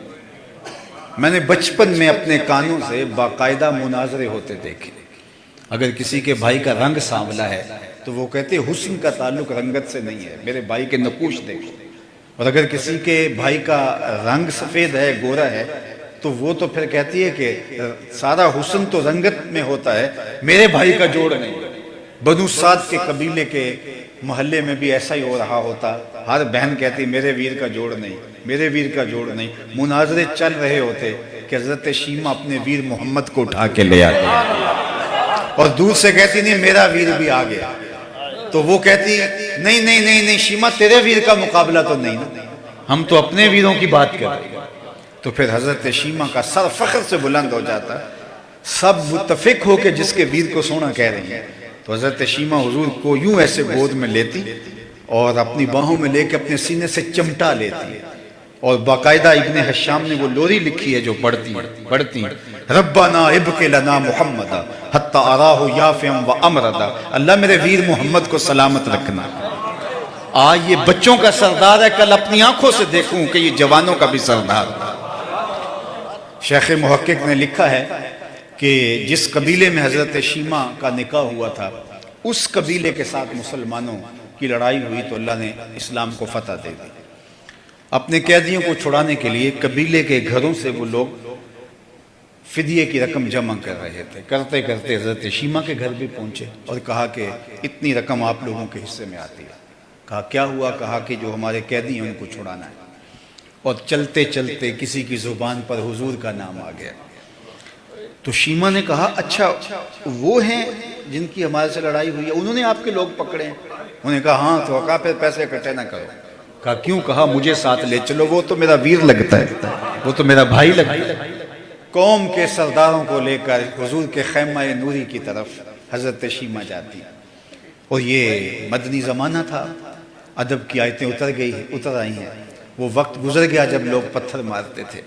میں نے بچپن میں اپنے کانوں سے باقاعدہ مناظرے ہوتے دیکھے، اگر کسی کے بھائی کا رنگ سانولا ہے تو وہ کہتے حسن کا تعلق رنگت سے نہیں ہے، میرے بھائی کے نقوش دیکھو، اور اگر کسی کے بھائی کا رنگ سفید ہے، گورا ہے، تو وہ تو پھر کہتی ہے کہ سارا حسن تو رنگت میں ہوتا ہے، میرے بھائی کا جوڑ نہیں۔ بنو سعد کے قبیلے کے محلے میں بھی ایسا ہی ہو رہا ہوتا، ہر بہن کہتی میرے ویر کا جوڑ نہیں، میرے ویر کا جوڑ نہیں۔ مناظرے چل رہے ہوتے کہ حضرت شیمہ اپنے ویر محمد کو اٹھا کے لے آتی اور دور سے کہتی نہیں میرا ویر بھی آ گیا، تو وہ کہتی نہیں نہیں نہیں نہیں شیمہ تیرے ویر کا مقابلہ تو نہیں نا، ہم تو اپنے ویروں کی بات کر رہے ہیں۔ تو پھر حضرت شیمہ کا سر فخر سے بلند ہو جاتا، سب متفق ہو کے جس کے ویر کو سونا کہہ رہی ہیں۔ تو حضرت شیمہ حضور کو یوں ایسے گود میں لیتی اور اپنی باہوں میں لے کے اپنے سینے سے چمٹا لیتی، اور باقاعدہ ابن حشام نے وہ لوری لکھی ہے جو پڑھتی ربنا ابق لنا محمد حتی اراہ یافعا و امردا، اللہ میرے ویر محمد کو سلامت رکھنا، آج یہ بچوں کا سردار ہے، کل اپنی آنکھوں سے دیکھوں کہ یہ جوانوں کا بھی سردار۔ شیخ محقق نے لکھا ہے کہ جس قبیلے میں حضرت شیمہ کا نکاح ہوا تھا اس قبیلے کے ساتھ مسلمانوں کی لڑائی ہوئی تو اللہ نے اسلام کو فتح دے دی۔ اپنے قیدیوں کو چھڑانے کے لیے قبیلے کے گھروں سے وہ لوگ فدیے کی رقم جمع کر رہے تھے، کرتے کرتے حضرت شیمہ کے گھر بھی پہنچے اور کہا کہ اتنی رقم آپ لوگوں کے حصے میں آتی ہے۔ کہا کیا ہوا؟ کہا کہ جو ہمارے قیدی ہیں ان کو چھڑانا ہے۔ اور چلتے چلتے کسی کی زبان پر حضور کا نام آ گیا تو شیمہ نے کہا اچھا وہ ہیں جن کی ہمارے سے لڑائی ہوئی ہے، انہوں نے آپ کے لوگ پکڑے ہیں؟ انہوں نے کہا ہاں۔ تو کہا پھر پیسے اکٹھے نہ کرو۔ کہا کیوں؟ کہا مجھے ساتھ لے چلو، وہ تو میرا ویر لگتا ہے، وہ تو میرا بھائی لگتا ہے۔ قوم کے سرداروں کو لے کر حضور کے خیمہ نوری کی طرف حضرت شیمہ جاتی، اور یہ مدنی زمانہ تھا، ادب کی آیتیں اتر آئی ہیں۔ وہ وقت گزر گیا جب لوگ پتھر مارتے تھے،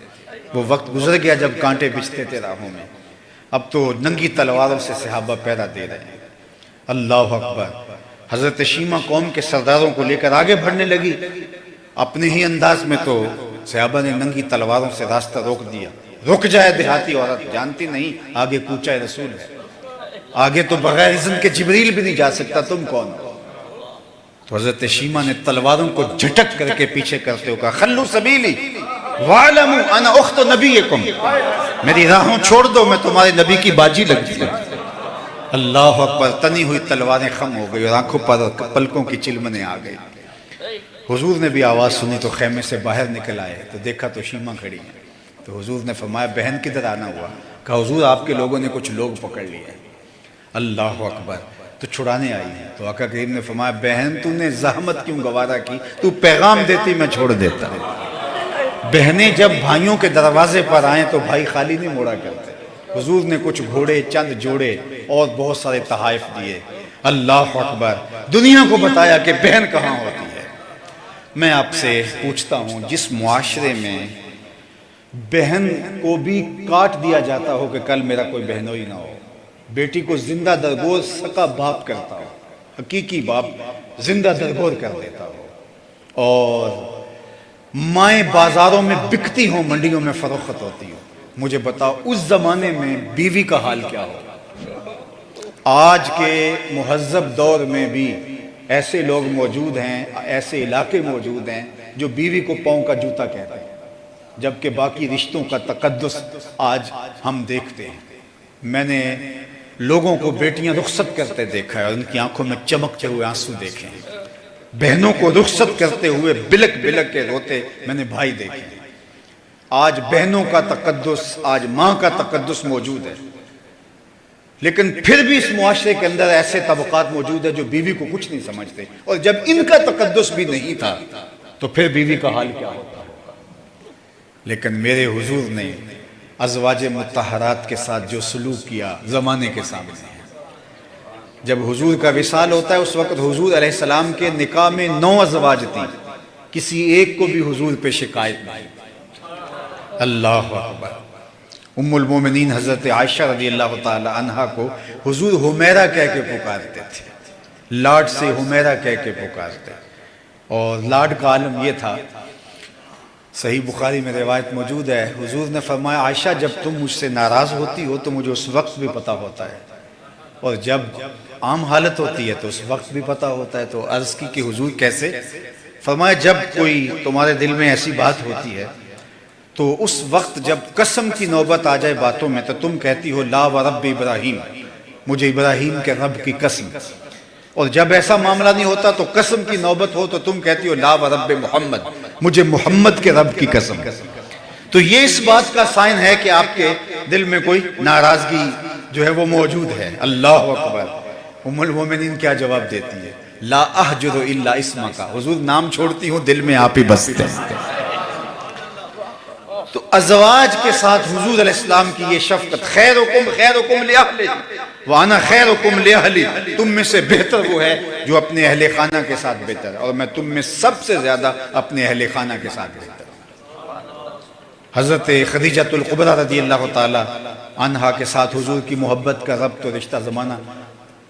وہ وقت گزر گیا جب کانٹے بچھتے تھے راہوں میں، اب تو ننگی تلواروں سے صحابہ پہرا دے رہے ہیں۔ اللہ اکبر۔ حضرت شیمہ قوم کے سرداروں کو لے کر آگے بڑھنے لگی، اپنے ہی انداز میں تو صحابہ نے ننگی تلواروں سے راستہ روک دیا۔ رک جائے دیہاتی عورت، جانتی نہیں آگے کوچہ رسول ہے، آگے تو بغیر اذن کے جبریل بھی نہیں جا سکتا، تم کون ہو؟ تو حضرت شیمہ نے تلواروں کو جھٹک کر کے پیچھے کرتے ہو کہا خلو سبیلی وَعَلَمُوا أَنَا أُخْتُ نَبِيِّكُمْ، میری راہوں چھوڑ دو، میں تمہارے نبی کی باجی لگتی ہوں۔ اللہ اکبر۔ تنی ہوئی تلواریں خم ہو گئی اور آنکھوں پر پلکوں کی چلمنے آ گئی۔ حضور نے بھی آواز سنی تو خیمے سے باہر نکل آئے تو دیکھا تو شیمہ کھڑی ہے۔ تو حضور نے فرمایا بہن کدھر آنا ہوا؟ کہا حضور آپ کے لوگوں نے کچھ لوگ پکڑ لیے۔ اللہ اکبر۔ تو چھڑانے آئی ہیں۔ تو آقا کریم نے فرمایا بہن تو نے زحمت کیوں گوارا کی، تو پیغام دیتی میں چھوڑ دیتا۔ بہنیں جب بھائیوں کے دروازے پر آئیں تو بھائی خالی نہیں موڑا کرتے۔ حضور نے کچھ گھوڑے، چند جوڑے اور بہت سارے تحائف دیے۔ اللہ اکبر۔ دنیا کو بتایا کہ بہن کہاں ہوتی ہے۔ میں آپ سے پوچھتا ہوں جس معاشرے میں بہن کو بھی کاٹ دیا جاتا ہو کہ کل میرا کوئی بہنوئی نہ ہو، بیٹی کو زندہ درگور سکا باپ کرتا ہو، حقیقی باپ زندہ درگور کر دیتا ہو، اور مائیں بازاروں میں بکتی ہوں، منڈیوں میں فروخت ہوتی ہو، مجھے بتاؤ اس زمانے میں بیوی کا حال کیا ہو؟ آج کے مہذب دور میں بھی ایسے لوگ موجود ہیں، ایسے علاقے موجود ہیں جو بیوی کو پاؤں کا جوتا کہتے ہیں، جبکہ باقی رشتوں کا تقدس آج ہم دیکھتے ہیں۔ میں نے لوگوں کو بیٹیاں رخصت کرتے دیکھا ہے اور ان کی آنکھوں میں چمکتے ہوئے آنسو دیکھے ہیں۔ بہنوں کو رخصت کرتے ہوئے بلک بلک کے روتے میں نے بھائی دیکھے ہیں۔ آج بہنوں کا تقدس، آج ماں کا تقدس موجود ہے، لیکن پھر بھی اس معاشرے کے اندر ایسے طبقات موجود ہیں جو بیوی کو کچھ نہیں سمجھتے، اور جب ان کا تقدس بھی نہیں تھا تو پھر بیوی کا حال کیا ہوتا؟ لیکن میرے حضور نے ازواج مطہرات کے ساتھ جو سلوک کیا زمانے کے سامنے ہے۔ جب حضور کا وصال ہوتا ہے اس وقت حضور علیہ السلام کے نکاح میں 9 ازواج تھیں، کسی ایک کو بھی حضور پہ شکایت نہیں۔ اللہ اکبر۔ ام المومنین حضرت عائشہ رضی اللہ تعالی عنہا کو حضور حمیرہ کہہ کے پکارتے تھے، لاڈ سے حمیرہ کہہ کے پکارتے، اور لاڈ کا عالم یہ تھا، صحیح بخاری میں روایت موجود ہے، حضور نے فرمایا عائشہ جب تم مجھ سے ناراض ہوتی ہو تو مجھے اس وقت بھی پتہ ہوتا ہے، اور جب عام حالت ہوتی ہے تو اس وقت بھی پتہ ہوتا ہے۔ تو عرض کی کہ حضور کیسے؟ فرمایا جب کوئی تمہارے دل میں ایسی بات ہوتی ہے تو اس وقت جب قسم کی نوبت آ جائے باتوں میں تو تم کہتی ہو لا ورب ابراہیم، مجھے ابراہیم کے رب کی قسم، اور جب ایسا معاملہ نہیں ہوتا تو قسم کی نوبت ہو تو تم کہتی ہو لا ورب محمد، مجھے محمد کے رب کی قسم۔ تو یہ اس بات کا سائن ہے کہ آپ کے دل میں کوئی ناراضگی جو ہے وہ موجود ہے۔ اللہ اکبر۔ ام المومنین کیا جواب دیتی ہے؟ لا احجر الا اسمک، حضور نام چھوڑتی ہوں دل میں آپ ہی بستے ہیں۔ تو ازواج کے ساتھ حضور علیہ السلام کی یہ شفقت، خیرکم خیرکم لأہلہ وانا خیرکم لأہلی، تم میں سے بہتر وہ ہے جو اپنے اہل خانہ کے ساتھ بہتر ہے، اور میں تم میں سب سے زیادہ اپنے اہل خانہ کے ساتھ بہتر ہوں۔ حضرت خدیجۃ الکبریٰ رضی اللہ تعالی عنہا کے ساتھ حضور کی محبت کا ربط و رشتہ زمانہ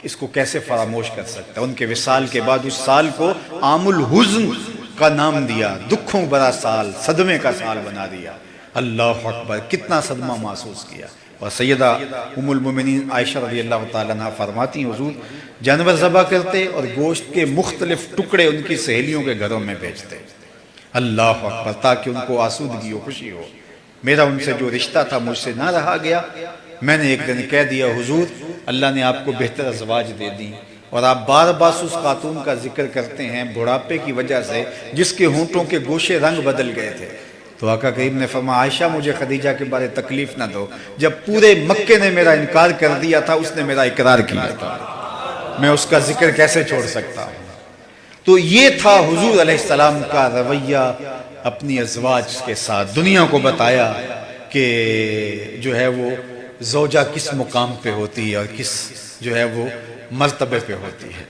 اس کو کیسے فراموش کر سکتا ہے؟ ان کے وصال کے بعد اس سال کو عام الحزن کا نام دیا، دکھوں برا سال، صدمے کا سال بنا دیا۔ اللہ اکبر، کتنا صدمہ محسوس کیا۔ اور سیدہ ام المومنین عائشہ رضی اللہ تعالیٰ عنہ فرماتی ہیں حضور جانور ذبح کرتے اور گوشت کے مختلف ٹکڑے ان کی سہیلیوں کے گھروں میں بھیجتے، اللہ اکبر، تاکہ ان کو آسودگی ہو، خوشی ہو۔ میرا ان سے جو رشتہ تھا مجھ سے نہ رہا گیا، میں نے ایک دن کہہ دیا حضور اللہ نے آپ کو بہتر ازواج دے دی، اور آپ بار بار اس خاتون کا ذکر کرتے ہیں بڑھاپے کی وجہ سے جس کے ہونٹوں کے گوشے رنگ بدل گئے تھے۔ تو آقا کریم نے فرمایا عائشہ مجھے خدیجہ کے بارے تکلیف نہ دو، جب پورے مکے نے میرا انکار کر دیا تھا اس نے میرا اقرار کیا تھا، میں اس کا ذکر کیسے چھوڑ سکتا ہوں۔ تو یہ تھا حضور علیہ السلام کا رویہ اپنی ازواج کے ساتھ، دنیا کو بتایا کہ جو ہے وہ زوجہ کس مقام پہ ہوتی ہے اور کس جو ہے وہ مرتبے پہ ہوتی ہے۔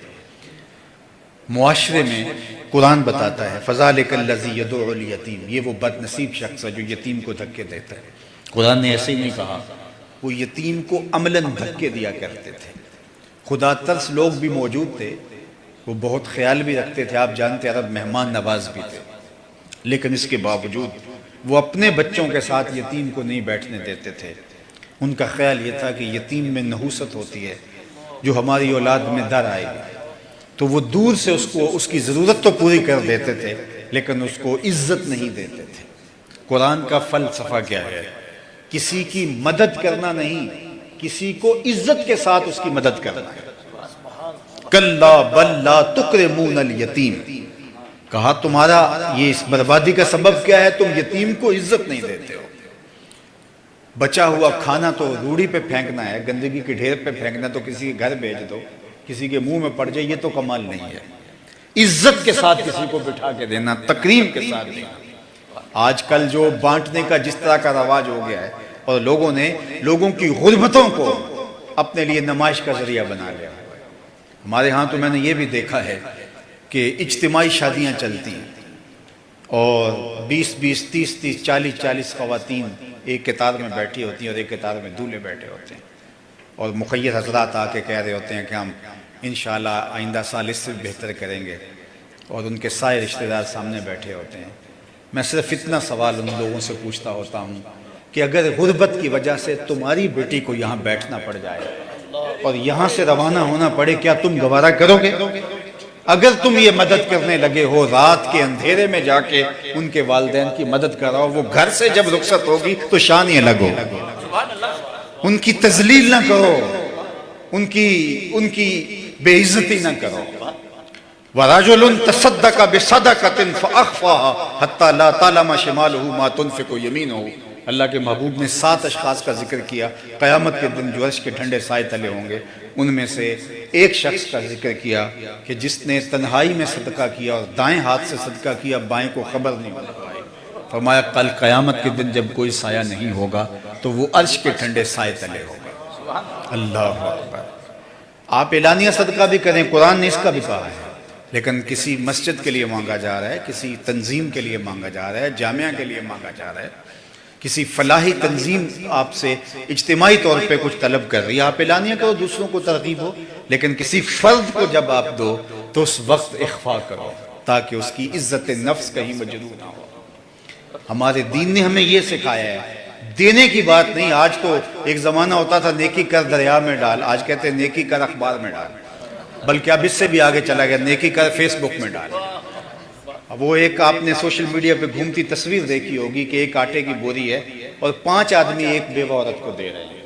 معاشرے میں قرآن بتاتا ہے فَذَلِكَ الَّذِي يَدُعُ الْيَتِيمَ، یہ وہ بد نصیب شخص ہے جو یتیم کو دھکے دیتا ہے۔ قرآن نے ایسے ہی نہیں کہا، وہ یتیم کو عملاً دھکے دیا کرتے تھے۔ خدا ترس لوگ بھی موجود تھے، وہ بہت خیال بھی رکھتے تھے، آپ جانتے عرب مہمان نواز بھی تھے، لیکن اس کے باوجود وہ اپنے بچوں کے ساتھ یتیم کو نہیں بیٹھنے دیتے تھے۔ ان کا خیال یہ تھا کہ یتیم میں نحوست ہوتی ہے جو ہماری اولاد میں در آئے گی، تو وہ دور سے اس کی ضرورت تو پوری کر دیتے تھے لیکن اس کو عزت نہیں دیتے تھے۔ قرآن کا فلسفہ کیا ہے؟ کسی کی مدد کرنا نہیں، کسی کو عزت کے ساتھ اس کی مدد کرنا ہے۔ کَلَّا بَل لَا تُکْرِمُونَ الْیَتِیم، کہا تمہارا یہ اس بربادی کا سبب کیا ہے؟ تم یتیم کو عزت نہیں دیتے ہو۔ بچا ہوا کھانا تو روڑی پہ پھینکنا ہے، گندگی کے ڈھیر پہ پھینکنا، تو کسی کے گھر بھیج دو، کسی کے منہ میں پڑ جائے، یہ تو کمال نہیں ہے۔ عزت کے ساتھ کسی کو بٹھا کے دینا، تکریم کے ساتھ دینا۔ آج کل جو بانٹنے کا جس طرح کا رواج ہو گیا ہے، اور لوگوں نے لوگوں کی غربتوں کو اپنے لیے نمائش کا ذریعہ بنا لیا۔ ہمارے ہاں تو میں نے یہ بھی دیکھا ہے کہ اجتماعی شادیاں چلتی ہیں اور 20-20 30-30 40-40 خواتین ایک قطار میں بیٹھی ہوتی ہیں اور ایک قطار میں دولہے بیٹھے ہوتے ہیں، اور مخیر حضرات آ کے کہہ رہے ہوتے ہیں کہ ہم انشاءاللہ آئندہ سال اس سے بہتر کریں گے، اور ان کے سارے رشتہ دار سامنے بیٹھے ہوتے ہیں۔ میں صرف اتنا سوال ان لوگوں سے پوچھتا ہوتا ہوں کہ اگر غربت کی وجہ سے تمہاری بیٹی کو یہاں بیٹھنا پڑ جائے اور یہاں سے روانہ ہونا پڑے، کیا تم گوارہ کرو گے؟ اگر تم یہ مدد کرنے لگے ہو، رات کے اندھیرے میں جا کے ان کے والدین کی مدد کراؤ، وہ گھر سے جب رخصت ہوگی تو شان یہ لگو، ان کی تذلیل نہ کرو، ان کی بے عزتی نہ کرو۔ وَرَجُلٌ تَصَدَّقَ بِصَدَقَةٍ فَأَخْفَاهَا حَتَّى لَا تَعْلَمَ شِمَالُهُ مَا تُنْفِقُ يَمِينُهُ۔ اللہ کے محبوب نے 7 اشخاص کا ذکر کیا، قیامت کے دن جو عرش کے ٹھنڈے سائے تلے ہوں گے، ان میں سے ایک شخص کا ذکر کیا کہ جس نے تنہائی میں صدقہ کیا اور دائیں ہاتھ سے صدقہ کیا، بائیں کو خبر نہیں ہو پائی۔ فرمایا کل قیامت کے دن جب کوئی سایہ نہیں ہوگا تو وہ عرش کے ٹھنڈے سائے تلے ہوگا۔ اللہ اکبر۔ آپ اعلانیہ صدقہ بھی کریں، قرآن نے اس کا بھی کہا ہے، لیکن کسی مسجد کے لیے مانگا جا رہا ہے، کسی تنظیم کے لیے مانگا جا رہا ہے، جامعہ کے لیے مانگا جا رہا ہے، کسی فلاحی تنظیم آپ سے اجتماعی طور پہ کچھ طلب کر رہی ہے، آپ اعلانیہ کرو، دوسروں کو ترغیب ہو، لیکن کسی فرد کو جب آپ دو تو اس وقت اخفا کرو تاکہ اس کی عزت نفس کہیں مجروح نہ ہو۔ ہمارے دین نے ہمیں یہ سکھایا ہے، دینے کی بات نہیں۔ آج تو ایک زمانہ ہوتا تھا نیکی کر دریا میں ڈال، آج کہتے ہیں نیکی کر اخبار میں ڈال، بلکہ اب اس سے بھی آگے چلا گیا، نیکی کر فیس بک میں ڈال۔ اب وہ ایک آپ نے سوشل میڈیا پہ گھومتی تصویر دیکھی ہوگی کہ ایک آٹے کی بوری ہے اور 5 آدمی ایک بیوہ عورت کو دے رہے ہیں۔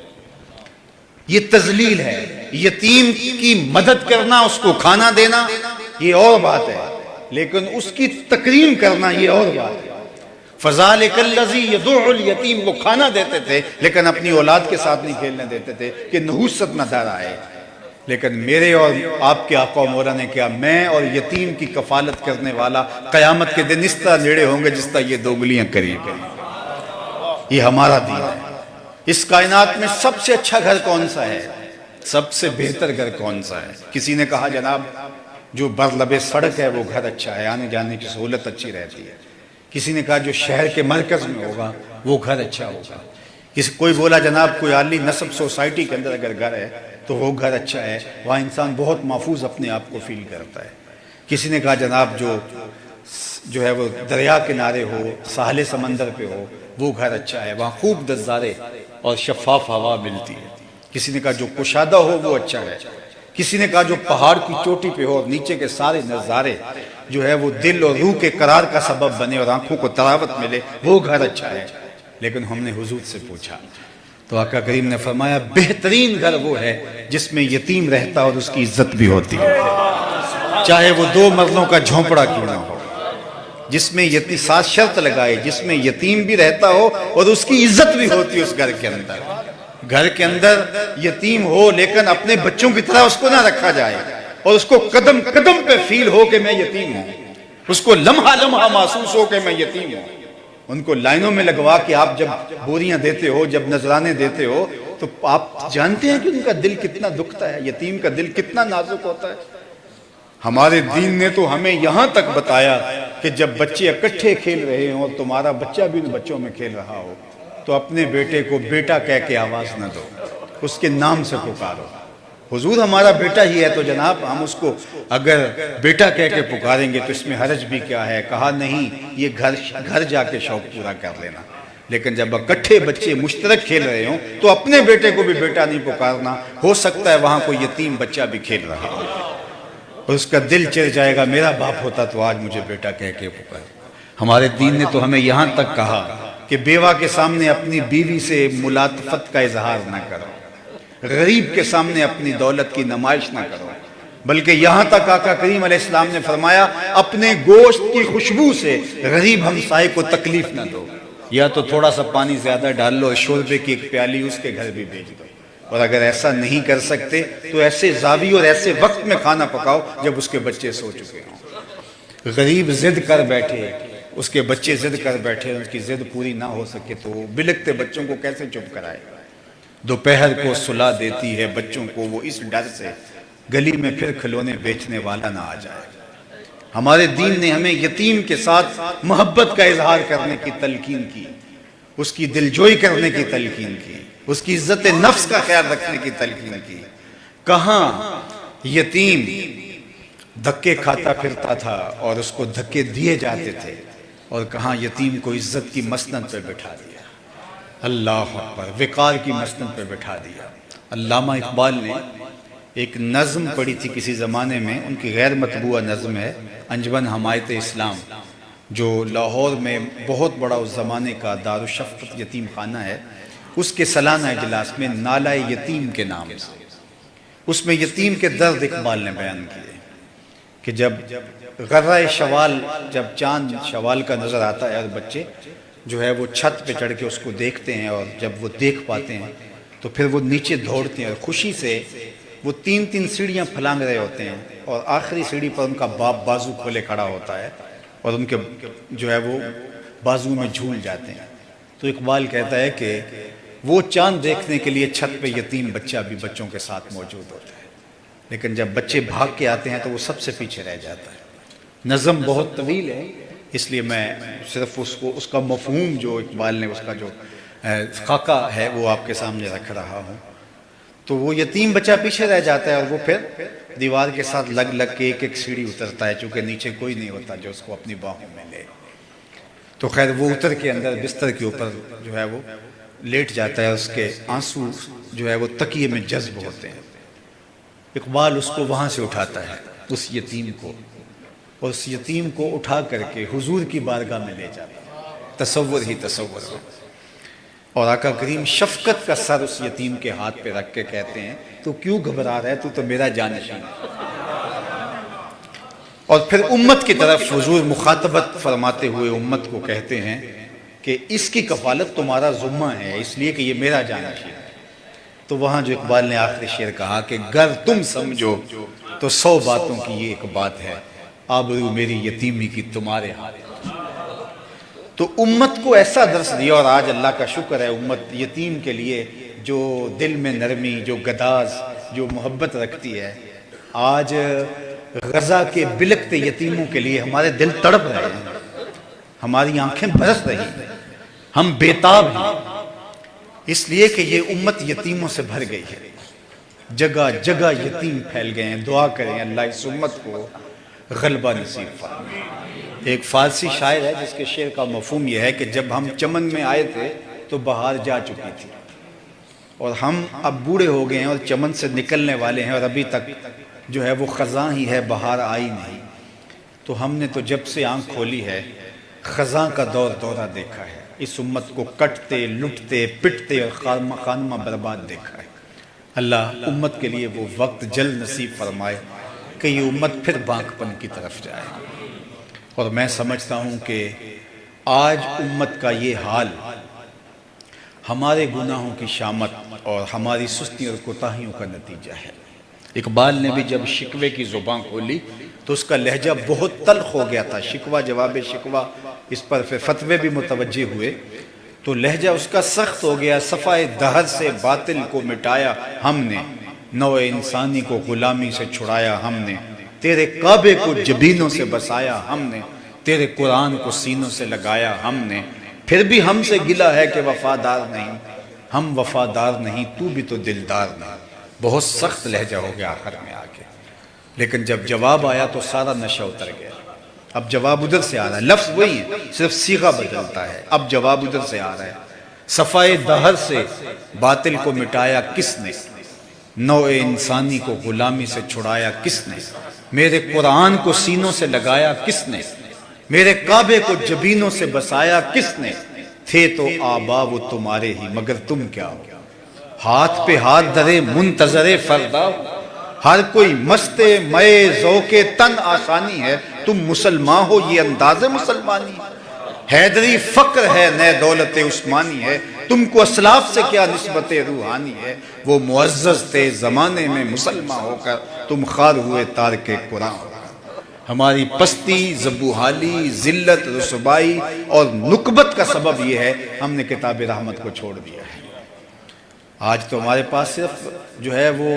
یہ تذلیل ہے۔ یتیم کی مدد کرنا، اس کو کھانا دینا یہ اور بات ہے، لیکن اس کی تکریم کرنا یہ اور بات ہے۔ فَذَلِكَ الَّذِي يَدُعُ الْيَتِيمَ، وہ کھانا دیتے تھے لیکن اپنی اولاد کے ساتھ نہیں کھیلنے دیتے تھے کہ نحوست نہ در آئے۔ لیکن میرے اور آپ کے آقا و مولا نے کیا، میں اور یتیم کی کفالت کرنے والا قیامت کے دن اس طرح لیڑے ہوں گے جس طرح یہ دوگلیاں قریب ہیں۔ یہ ہمارا دین ہے۔ اس کائنات میں سب سے اچھا گھر کون سا ہے؟ سب سے بہتر گھر کون سا ہے؟ کسی نے کہا جناب جو برلب سڑک ہے وہ گھر اچھا ہے، آنے جانے کی سہولت اچھی رہتی ہے۔ کسی نے کہا جو شہر کے مرکز میں ہوگا وہ گھر اچھا ہوگا۔ کوئی بولا جناب کوئی عالی نسب سوسائٹی کے اندر اگر گھر ہے تو وہ گھر اچھا ہے، وہاں انسان بہت محفوظ اپنے آپ کو فیل کرتا ہے۔ کسی نے کہا جناب جو جو ہے وہ دریا کنارے ہو، ساحل سمندر پہ ہو، وہ گھر اچھا ہے، وہاں خوب نظارے اور شفاف ہوا ملتی ہے۔ کسی نے کہا جو کشادہ ہو وہ اچھا ہے، کسی نے کہا جو پہاڑ کی چوٹی پہ ہو اور نیچے کے سارے نظارے جو ہے وہ دل اور روح کے قرار کا سبب بنے اور آنکھوں کو طراوت ملے، وہ گھر اچھا ہے۔ لیکن ہم نے حضور سے پوچھا تو آقا کریم نے فرمایا بہترین گھر وہ ہے جس میں یتیم رہتا اور اس کی عزت بھی ہوتی ہے، چاہے وہ 2 مرلوں کا جھونپڑا کیوں نہ ہو، جس میں یتیم ساتھ شرط لگائے، جس میں یتیم بھی رہتا ہو اور اس کی عزت بھی ہوتی ہے اس گھر کے اندر۔ گھر کے اندر یتیم ہو لیکن اپنے بچوں کی طرح اس کو نہ رکھا جائے اور اس کو قدم قدم پہ فیل ہو کہ میں یتیم ہوں، اس کو لمحہ لمحہ محسوس ہو کہ میں یتیم ہوں۔ ان کو لائنوں میں لگوا کے آپ جب بوریاں دیتے ہو، جب نذرانے دیتے ہو، تو آپ جانتے ہیں کہ ان کا دل کتنا دکھتا ہے، یتیم کا دل کتنا نازک ہوتا ہے۔ ہمارے دین نے تو ہمیں یہاں تک بتایا کہ جب بچے اکٹھے کھیل رہے ہوں اور تمہارا بچہ بھی ان بچوں میں کھیل رہا ہو تو اپنے بیٹے کو بیٹا کہہ کے آواز نہ دو، اس کے نام سے پکارو۔ حضور ہمارا بیٹا ہی ہے تو جناب ہم اس کو اگر بیٹا کہہ کے پکاریں گے تو اس میں حرج بھی کیا ہے؟ کہا نہیں، یہ گھر جا کے شوق پورا کر لینا۔ لیکن جب اکٹھے بچے مشترک کھیل رہے ہوں تو اپنے بیٹے کو بھی بیٹا نہیں پکارنا، ہو سکتا ہے وہاں کوئی یتیم بچہ بھی کھیل رہا ہو اور اس کا دل چڑھ جائے گا میرا باپ ہوتا تو آج مجھے بیٹا کہہ کے پکار۔ ہمارے دین نے تو ہمیں یہاں تک کہا کہ بیوہ کے سامنے اپنی بیوی سے ملاطفت کا اظہار نہ کرو، غریب کے سامنے اپنی دولت کی نمائش نہ کرو، بلکہ یہاں تک آقا کریم علیہ السلام نے فرمایا اپنے گوشت کی خوشبو سے غریب ہمسائے کو تکلیف نہ دو، یا تو تھوڑا سا پانی زیادہ ڈال لو، شوربے کی ایک پیالی اس کے گھر بھی بھیج دو، اور اگر ایسا نہیں کر سکتے تو ایسے زاوی اور ایسے وقت میں کھانا پکاؤ جب اس کے بچے سو چکے ہوں۔ غریب ضد کر بیٹھے، اس کے بچے ضد کر بیٹھے، اس کی ضد پوری نہ ہو سکے تو وہ بلکتے بچوں کو کیسے چپ کرائے؟ دوپہر کو سلا دیتی ہے بچوں کو وہ اس ڈر سے گلی میں پھر کھلونے بیچنے والا نہ آ جائے۔ ہمارے دین نے ہمیں یتیم کے ساتھ محبت کا اظہار کرنے کی تلقین کی، اس کی دلجوئی کرنے کی تلقین کی، اس کی عزت نفس کا خیال رکھنے کی تلقین کی۔ کہاں یتیم دھکے کھاتا پھرتا تھا اور اس کو دھکے دیے جاتے تھے، اور کہاں یتیم کو عزت کی مسند پہ بٹھا دیا، اللہ اکبر، وقار کی مسند پہ بٹھا دیا۔ علامہ اقبال نے ایک نظم پڑھی تھی کسی زمانے میں، ان کی غیر مطبوعہ نظم ہے انجمن حمایت اسلام، جو لاہور میں بہت بڑا اس زمانے کا دارالشفقت یتیم خانہ ہے، اس کے سالانہ اجلاس میں نالہ یتیم کے نام سے، اس میں یتیم کے درد اقبال نے بیان کیے کہ جب غرہ شوال، جب چاند شوال کا نظر آتا ہے اور بچے جو ہے وہ چھت پہ چڑھ کے اس کو دیکھتے ہیں، اور جب وہ دیکھ پاتے ہیں تو پھر وہ نیچے دوڑتے ہیں اور خوشی سے وہ 3 سیڑھیاں پھلانگ رہے ہوتے ہیں، اور آخری سیڑھی پر ان کا باپ بازو کھولے کھڑا ہوتا ہے اور ان کے جو ہے وہ بازو میں جھول جاتے ہیں۔ تو اقبال کہتا ہے کہ وہ چاند دیکھنے کے لیے چھت پہ یتیم بچہ بھی بچوں کے ساتھ موجود ہوتا ہے، لیکن جب بچے بھاگ کے آتے ہیں تو وہ سب سے پیچھے رہ جاتا ہے۔ نظم بہت طویل ہے، اس لیے میں صرف اس کا مفہوم جو اقبال نے اس کا جو خاکہ ہے وہ آپ کے سامنے رکھ رہا ہوں۔ تو وہ یتیم بچہ پیچھے رہ جاتا ہے اور وہ پھر دیوار کے ساتھ لگ لگ کے ایک سیڑھی اترتا ہے، چونکہ نیچے کوئی نہیں ہوتا جو اس کو اپنی باہوں میں لے۔ تو خیر وہ اتر کے اندر بستر کے اوپر جو ہے وہ لیٹ جاتا ہے، اس کے آنسو جو ہے وہ تکیے میں جذب ہوتے ہیں۔ اقبال اس کو وہاں سے اٹھاتا ہے، اس یتیم کو، اور اس یتیم کو اٹھا کر کے حضور کی بارگاہ میں لے جاتا ہے۔ تصور ہی تصور ہو، اور آقا کریم شفقت کا سر اس یتیم کے ہاتھ پہ رکھ کے کہتے ہیں تو کیوں گھبرا رہا ہے، تو میرا جانشین ہے۔ اور پھر امت کی طرف حضور مخاطبت فرماتے ہوئے امت کو کہتے ہیں کہ اس کی کفالت تمہارا ذمہ ہے، اس لیے کہ یہ میرا جانشین ہے۔ تو وہاں جو اقبال نے آخری شعر کہا کہ گر تم سمجھو تو 100 باتوں کی یہ ایک بات ہے، آبرو میری یتیمی کی تمہارے ہاتھ۔ تو امت کو ایسا درس دیا، اور آج اللہ کا شکر ہے امت یتیم کے لیے جو دل میں نرمی، جو گداز، جو محبت رکھتی ہے، آج غزہ کے بلکتے یتیموں کے لیے ہمارے دل تڑپ رہے ہیں، ہماری آنکھیں برس رہی ہیں، ہم بیتاب ہیں، اس لیے کہ یہ امت یتیموں سے بھر گئی ہے، جگہ جگہ یتیم پھیل گئے ہیں۔ دعا کریں اللہ اس امت کو غلبہ نصیب فرمائے۔ ایک فارسی شاعر ہے جس کے شعر کا مفہوم یہ ہے کہ جب ہم چمن میں آئے تھے تو بہار جا چکی تھی، اور ہم اب بوڑھے ہو گئے ہیں اور چمن سے نکلنے والے ہیں، اور ابھی تک جو ہے وہ خزاں ہی ہے، بہار آئی نہیں۔ تو ہم نے تو جب سے آنکھ کھولی ہے خزاں کا دور دورہ دیکھا ہے، اس امت کو کٹتے لٹتے پٹتے اور خانمہ برباد دیکھا ہے۔ اللہ امت کے لیے وہ وقت جلد نصیب فرمائے کہ یہ امت پھر بانک پن کی طرف جائے۔ اور میں سمجھتا ہوں کہ آج امت کا یہ حال ہمارے گناہوں کی شامت اور ہماری سستی اور کوتاہیوں کا نتیجہ ہے۔ اقبال نے بھی جب شکوے کی زبان کھولی تو اس کا لہجہ بہت تلخ ہو گیا تھا، شکوہ جواب شکوہ، اس پر فتوے بھی متوجہ ہوئے تو لہجہ اس کا سخت ہو گیا۔ صفائے دہر سے باطل کو مٹایا ہم نے، نوع انسانی کو غلامی سے چھڑایا ہم نے، تیرے کعبے کو جبینوں سے بسایا ہم نے، تیرے قرآن کو سینوں سے لگایا ہم نے، پھر بھی ہم سے گلہ ہے کہ وفادار نہیں، ہم وفادار نہیں تو بھی تو دلدار نہیں۔ بہت سخت لہجہ ہو گیا آخر میں آ کے، لیکن جب جواب آیا تو سارا نشہ اتر گیا۔ اب جواب ادھر سے آ رہا ہے، لفظ وہی ہے، صرف صیغہ بدلتا ہے، اب جواب ادھر سے آ رہا ہے۔ صفائے دہر سے باطل کو مٹایا کس نے، نوع انسانی کو غلامی سے چھڑایا کس نے، میرے قرآن کو سینوں سے لگایا کس نے، میرے کعبے کو جبینوں سے بسایا کس نے، تھے تو آبا وہ تمہارے ہی مگر تم کیا ہو، ہاتھ پہ ہاتھ دھرے منتظر فردا، ہر کوئی مست مئے ذوق تن آسانی ہے، تم مسلمان ہو یہ انداز مسلمانی ہے، حیدری فقر ہے نئے دولت عثمانی ہے، تم کو اسلاف سے کیا نسبت روحانی ہے، وہ معزز تھے زمانے میں مسلمان ہو کر، تم خار ہوئے تارک قرآن ہو کر۔ ہماری پستی، زبوحالی، ذلت، رسوائی اور نکبت کا سبب یہ ہے ہم نے کتاب رحمت کو چھوڑ دیا ہے۔ آج تو ہمارے پاس صرف جو ہے وہ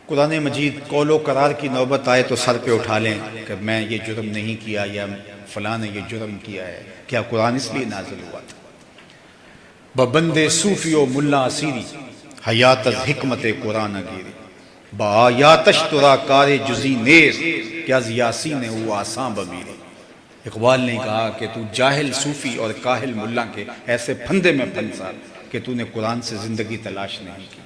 قرآن مجید قول و قرار کی نوبت آئے تو سر پہ اٹھا لیں کہ میں یہ جرم نہیں کیا یا فلاں نے یہ جرم کیا ہے۔ کیا قرآن اس لیے نازل ہوا تھا؟ ببند صوفی و ملا اسیری حیات از حکمت قرآن گیری، با آیاتش ترا کار جزی نیز کہ از یاسین او آساں بمیری۔ اقبال نے کہا کہ تو جاہل صوفی اور کاہل ملا کے ایسے پھندے میں پھنسا کہ تو نے قرآن سے زندگی تلاش نہیں کی۔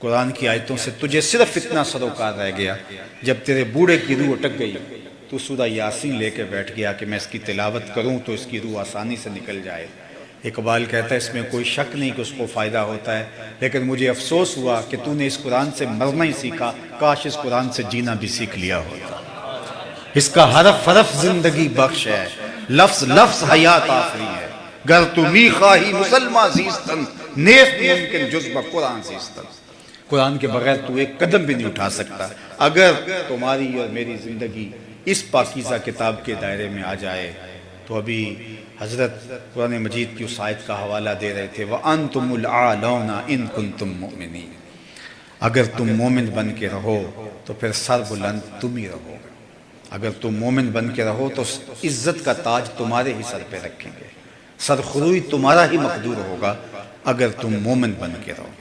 قرآن کی آیتوں سے تجھے صرف اتنا سروکار رہ گیا، جب تیرے بوڑھے کی روح اٹک گئی تو سورہ یاسین لے کے بیٹھ گیا کہ میں اس کی تلاوت کروں تو اس کی روح آسانی سے نکل جائے۔ اقبال کہتا ہے اس میں کوئی شک نہیں کہ اس کو فائدہ ہوتا ہے، لیکن مجھے افسوس ہوا کہ تو نے اس قرآن سے مرنا ہی سیکھا، کاش اس قرآن سے جینا بھی سیکھ لیا ہوتا۔ اس کا حرف حرف زندگی بخش ہے، لفظ لفظ حیات آفری ہے، گر تو می خواہی مسلمان زیستن نیست ممکن جز قرآن زیستن۔ قرآن کے بغیر تو ایک قدم بھی نہیں اٹھا سکتا۔ اگر تمہاری اور میری زندگی اس پاکیزہ کتاب کے دائرے میں آ جائے تو ابھی حضرت قرآن مجید کی اس آیت کا حوالہ دے رہے تھے وَأَنْتُمُ الْعَالَوْنَ إِن كُنْتُم مُؤْمِنِينَ، اگر تم مومن بن کے رہو تو پھر سر بلند تم ہی رہو گے، اگر تم مومن بن کے رہو تو عزت کا تاج تمہارے ہی سر پہ رکھیں گے، سرخروئی تمہارا ہی مقدور ہوگا اگر تم مومن بن کے رہو۔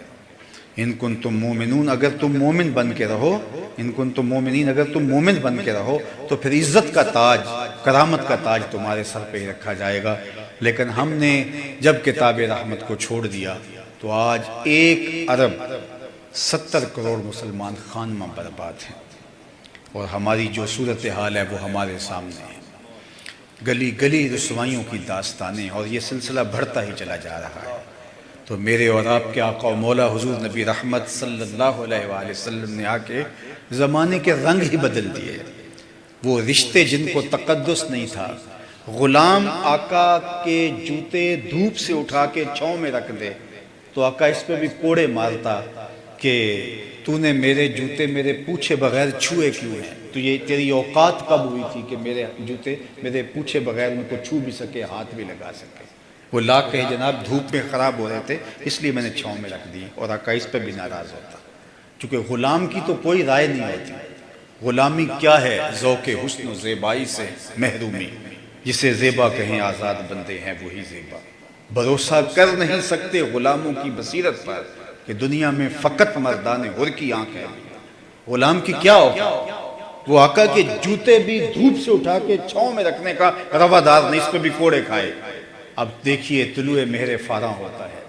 ان کنتم مومنون، اگر تم مومن بن کے رہو، ان کنتم مومنین، اگر تم مومن بن کے رہو تو پھر عزت کا تاج، کرامت کا تاج تمہارے سر پہ ہی رکھا جائے گا۔ لیکن ہم نے جب کتاب رحمت کو چھوڑ دیا تو آج 1 ارب 70 کروڑ مسلمان خانمہ برباد ہیں، اور ہماری جو صورتحال ہے وہ ہمارے سامنے ہے، گلی گلی رسوائیوں کی داستانیں، اور یہ سلسلہ بڑھتا ہی چلا جا رہا ہے۔ تو میرے اور آپ کے آقا و مولا حضور نبی رحمت صلی اللہ علیہ وآلہ وسلم نے آ کے زمانے کے رنگ ہی بدل دیے۔ وہ رشتے جن کو تقدس نہیں تھا، غلام آقا کے جوتے دھوپ سے اٹھا کے چھاؤں میں رکھ دے تو آقا اس پہ بھی کوڑے مارتا کہ تو نے میرے جوتے میرے پوچھے بغیر چھوئے کیوں ہیں، تو یہ تیری اوقات کب ہوئی تھی کہ میرے جوتے میرے پوچھے بغیر ان کو چھو بھی سکے، ہاتھ بھی لگا سکے۔ وہ لا کہے جناب دھوپ میں خراب ہو رہے تھے اس لیے میں نے چھاؤں میں رکھ دی، اور آقا اس پہ بھی ناراض ہوتا، چونکہ غلام کی تو کوئی رائے نہیں ہوتی۔ غلامی کیا ہے؟ ذوق حسن و زیبائی سے محرومی، جسے زیبا کہیں آزاد بندے ہیں وہی زیبا۔ بھروسہ کر نہیں سکتے غلاموں کی بصیرت پر کہ دنیا میں فقط مردان حر کی آنکھ ہے۔ غلام کی کیا ہوگا؟ وہ آقا کے جوتے بھی دھوپ سے اٹھا کے چھاؤں میں رکھنے کا روادار نہیں، اس پہ بھی کوڑے کھائے۔ اب دیکھیے طلوع مہر فاراں ہوتا ہے،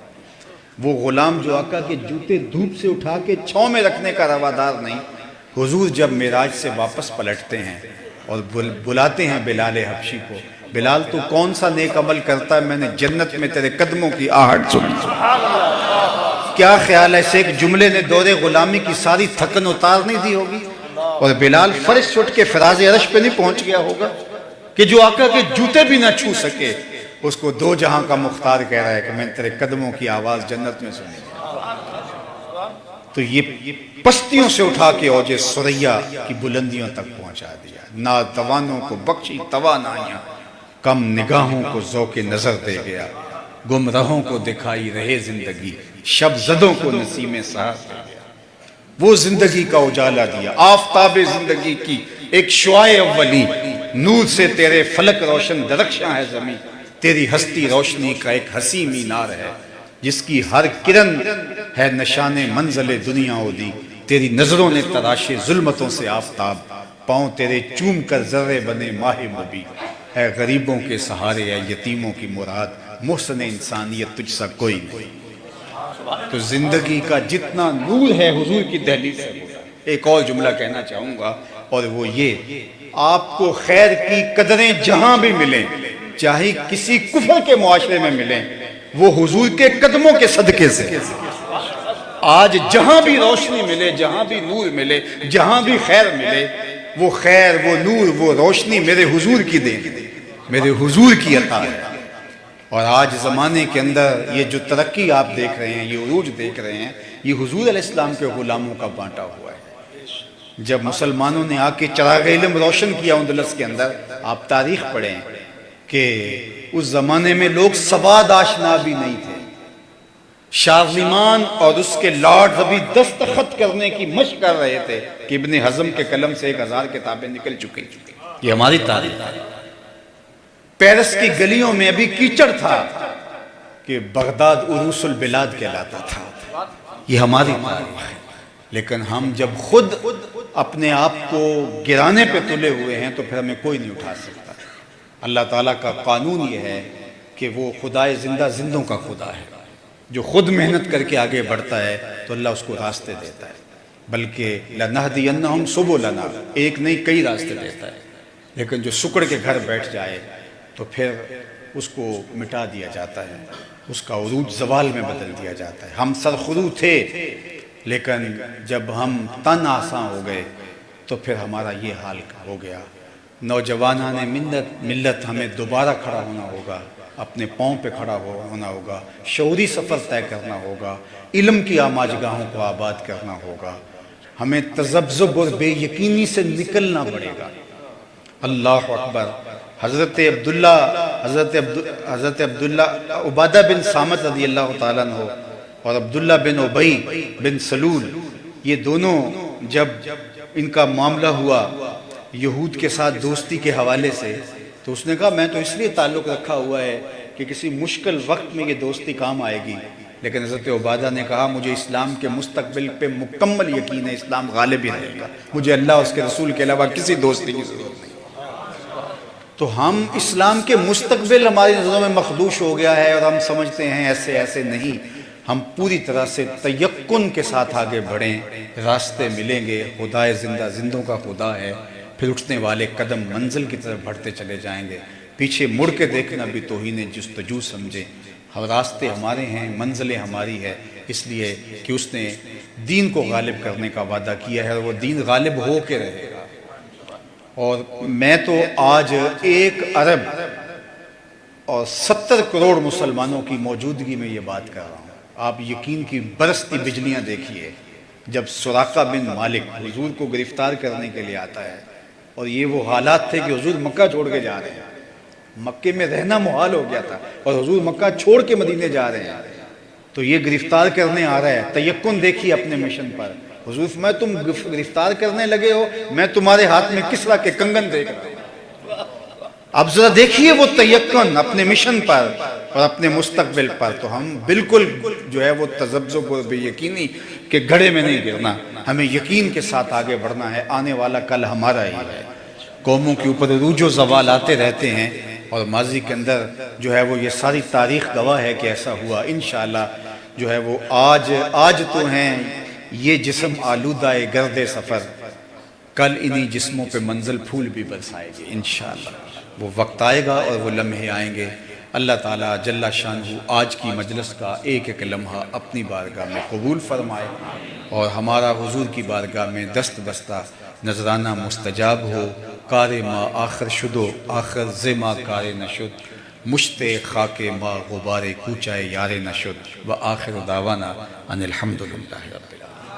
وہ غلام جو آقا کے جوتے دھوپ سے اٹھا کے چھاؤں میں رکھنے کا روادار نہیں، حضور جب معراج سے واپس پلٹتے ہیں اور بلاتے ہیں بلال حبشی کو، بلال تو کون سا نیک عمل کرتا ہے، میں نے جنت میں تیرے قدموں کی آہٹ سنی۔ کیا خیال ہے، ایک جملے نے دور غلامی کی ساری تھکن اتار نہیں دی ہوگی؟ اور بلال فرش چھٹ کے فراز عرش پہ نہیں پہنچ گیا ہوگا کہ جو آقا کے جوتے بھی نہ چھو سکے، اس کو دو جہاں کا مختار کہہ رہا ہے کہ میں نے تیرے قدموں کی آواز جنت میں سنی۔ تو یہ پستیوں سے اٹھا کے اوج ثریا کی بلندیوں تک پہنچا دیا۔ ناتوانوں کو بخشی توانائیاں، کم نگاہوں کو ذوق نظر دے گیا، گمراہوں کو دکھائی رہے زندگی، شب زدوں کو نسیم سحر دے گیا۔ وہ زندگی کا اجالا دیا، آفتاب زندگی کی ایک شعاع اولی، نور سے تیرے فلک روشن درخشاں ہے زمین، تیری ہستی روشنی کا ایک حسین مینار ہے، جس کی ہر کرن ہے نشان منزل دنیا اودی، تیری نظروں نے تراشے ظلمتوں سے آفتاب، پاؤں تیرے چوم کر ذرے بنے ماہ مبی، اے غریبوں کے سہارے اے یتیموں کی مراد، محسن انسانیت تجھ سا کوئی نہیں۔ تو زندگی کا جتنا نور ہے حضور کی دہلیز سے۔ ایک اور جملہ کہنا چاہوں گا، اور وہ یہ، آپ کو خیر کی قدریں جہاں بھی ملیں، چاہے کسی کفر کے معاشرے میں ملیں، وہ حضور کے قدموں کے صدقے سے۔ آج جہاں بھی روشنی ملے، جہاں بھی نور ملے، جہاں بھی خیر ملے، وہ خیر، وہ نور، وہ روشنی میرے حضور کی دین، میرے حضور کی عطا ہے۔ اور آج زمانے کے اندر یہ جو ترقی آپ دیکھ رہے ہیں، یہ عروج دیکھ رہے ہیں، یہ حضور علیہ السلام کے غلاموں کا بانٹا ہوا ہے۔ جب مسلمانوں نے آ کے چراغ علم روشن کیا اندلس کے اندر، آپ تاریخ پڑھیں کہ اس زمانے میں لوگ سواد آشنا بھی نہیں تھے۔ شارلمان اور اس کے لارڈ ابھی دستخط کرنے کی مشق کر رہے تھے کہ ابن حزم کے قلم سے 1000 کتابیں نکل چکی۔ یہ ہماری تاریخ ہے۔ پیرس کی گلیوں میں ابھی کیچڑ تھا کہ بغداد عروس البلاد کہلاتا تھا۔ یہ ہماری تاریخ ہے۔ لیکن ہم جب خود اپنے آپ کو گرانے پہ تلے ہوئے ہیں تو پھر ہمیں کوئی نہیں اٹھا سکتا۔ اللہ تعالیٰ کا قانون یہ ہے کہ وہ خدائے زندہ زندوں کا خدا ہے، جو خود محنت کر کے آگے بڑھتا ہے تو اللہ اس کو راستے دیتا ہے، بلکہ لَنَهْدِيَنَّهُمْ سُبُلَنَا، ایک نہیں کئی راستے دیتا ہے۔ لیکن جو سکڑ کے گھر بیٹھ جائے تو پھر اس کو مٹا دیا جاتا ہے، اس کا عروج زوال میں بدل دیا جاتا ہے۔ ہم سرخرو تھے، لیکن جب ہم تن آساں ہو گئے تو پھر ہمارا یہ حال ہو گیا۔ نوجوانان ملت ہمیں دوبارہ کھڑا ہونا ہوگا، اپنے پاؤں پہ کھڑا ہونا ہوگا، شعوری سفر طے کرنا ہوگا، علم کی آماجگاہوں کو آباد کرنا ہوگا، ہمیں تذبذب اور بے یقینی سے نکلنا پڑے گا۔ اللہ اکبر۔ حضرت عبداللہ عبادہ بن صامت رضی اللہ تعالیٰ عنہ اور عبداللہ بن ابی بن سلول، یہ دونوں جب ان کا معاملہ ہوا یہود کے ساتھ دوستی کے حوالے سے، تو اس نے کہا میں تو اس لیے تعلق رکھا ہوا ہے کہ کسی مشکل وقت میں یہ دوستی کام آئے گی، لیکن حضرت عبادہ نے کہا مجھے اسلام کے مستقبل پہ مکمل یقین ہے، اسلام غالب ہی رہے گا، مجھے اللہ اس کے رسول کے علاوہ کسی دوستی کی ضرورت نہیں۔ تو ہم اسلام کے مستقبل ہماری نظروں میں مخدوش ہو گیا ہے اور ہم سمجھتے ہیں ایسے نہیں، ہم پوری طرح سے تیقن کے ساتھ آگے بڑھیں، راستے ملیں گے، خدائے زندہ زندوں کا خدا ہے، پھر اٹھنے والے قدم منزل کی طرف بڑھتے چلے جائیں گے، پیچھے مڑ کے دیکھنا بھی توہین جستجو سمجھیں۔ ہم راستے ہمارے ہیں، منزلیں ہماری ہے، اس لیے کہ اس نے دین کو غالب کرنے کا وعدہ کیا ہے اور وہ دین غالب ہو کے رہے گا۔ اور میں تو آج 1 ارب اور 70 کروڑ مسلمانوں کی موجودگی میں یہ بات کر رہا ہوں۔ آپ یقین کی برستی بجلیاں دیکھیے، جب سراقہ بن مالک حضور کو گرفتار کرنے کے لیے آتا ہے، اور یہ وہ حالات تھے کہ حضور مکہ چھوڑ کے جا رہے ہیں، مکے میں رہنا محال ہو گیا تھا اور حضور مکہ چھوڑ کے مدینے جا رہے ہیں، تو یہ گرفتار کرنے آ رہا ہے۔ تیقن دیکھیے اپنے مشن پر، حضور میں تم گرفتار کرنے لگے ہو، میں تمہارے ہاتھ میں کسرا کے کنگن دیکھ رہا ہوں۔ اب ذرا دیکھیے وہ تیقن اپنے مشن پر اور اپنے مستقبل پر، تو ہم بالکل جو ہے وہ تذبذب و بے یقینی کہ گھڑے میں نہیں گرنا، ہمیں یقین کے ساتھ آگے بڑھنا ہے، آنے والا کل ہمارا ہی ہے۔ قوموں کے اوپر عروج و زوال آتے رہتے ہیں، اور ماضی کے اندر جو ہے وہ یہ ساری تاریخ گواہ ہے کہ ایسا ہوا۔ انشاءاللہ جو ہے وہ آج تو ہیں یہ جسم آلودہ گرد سفر، کل انہی جسموں پہ منزل پھول بھی برسائے گے انشاءاللہ۔ وہ وقت آئے گا اور وہ لمحے آئیں گے۔ اللہ تعالیٰ جل شانہ آج کی مجلس کا ایک ایک لمحہ اپنی بارگاہ میں قبول فرمائے، اور ہمارا حضور کی بارگاہ میں دست بستہ نذرانہ مستجاب ہو۔ کار ما آخر شدو آخر زما کار نشد، مشت خاک ما غبار کوچہ یار نشد، و آخر دعوانا ان الحمدللہ رب العالمین۔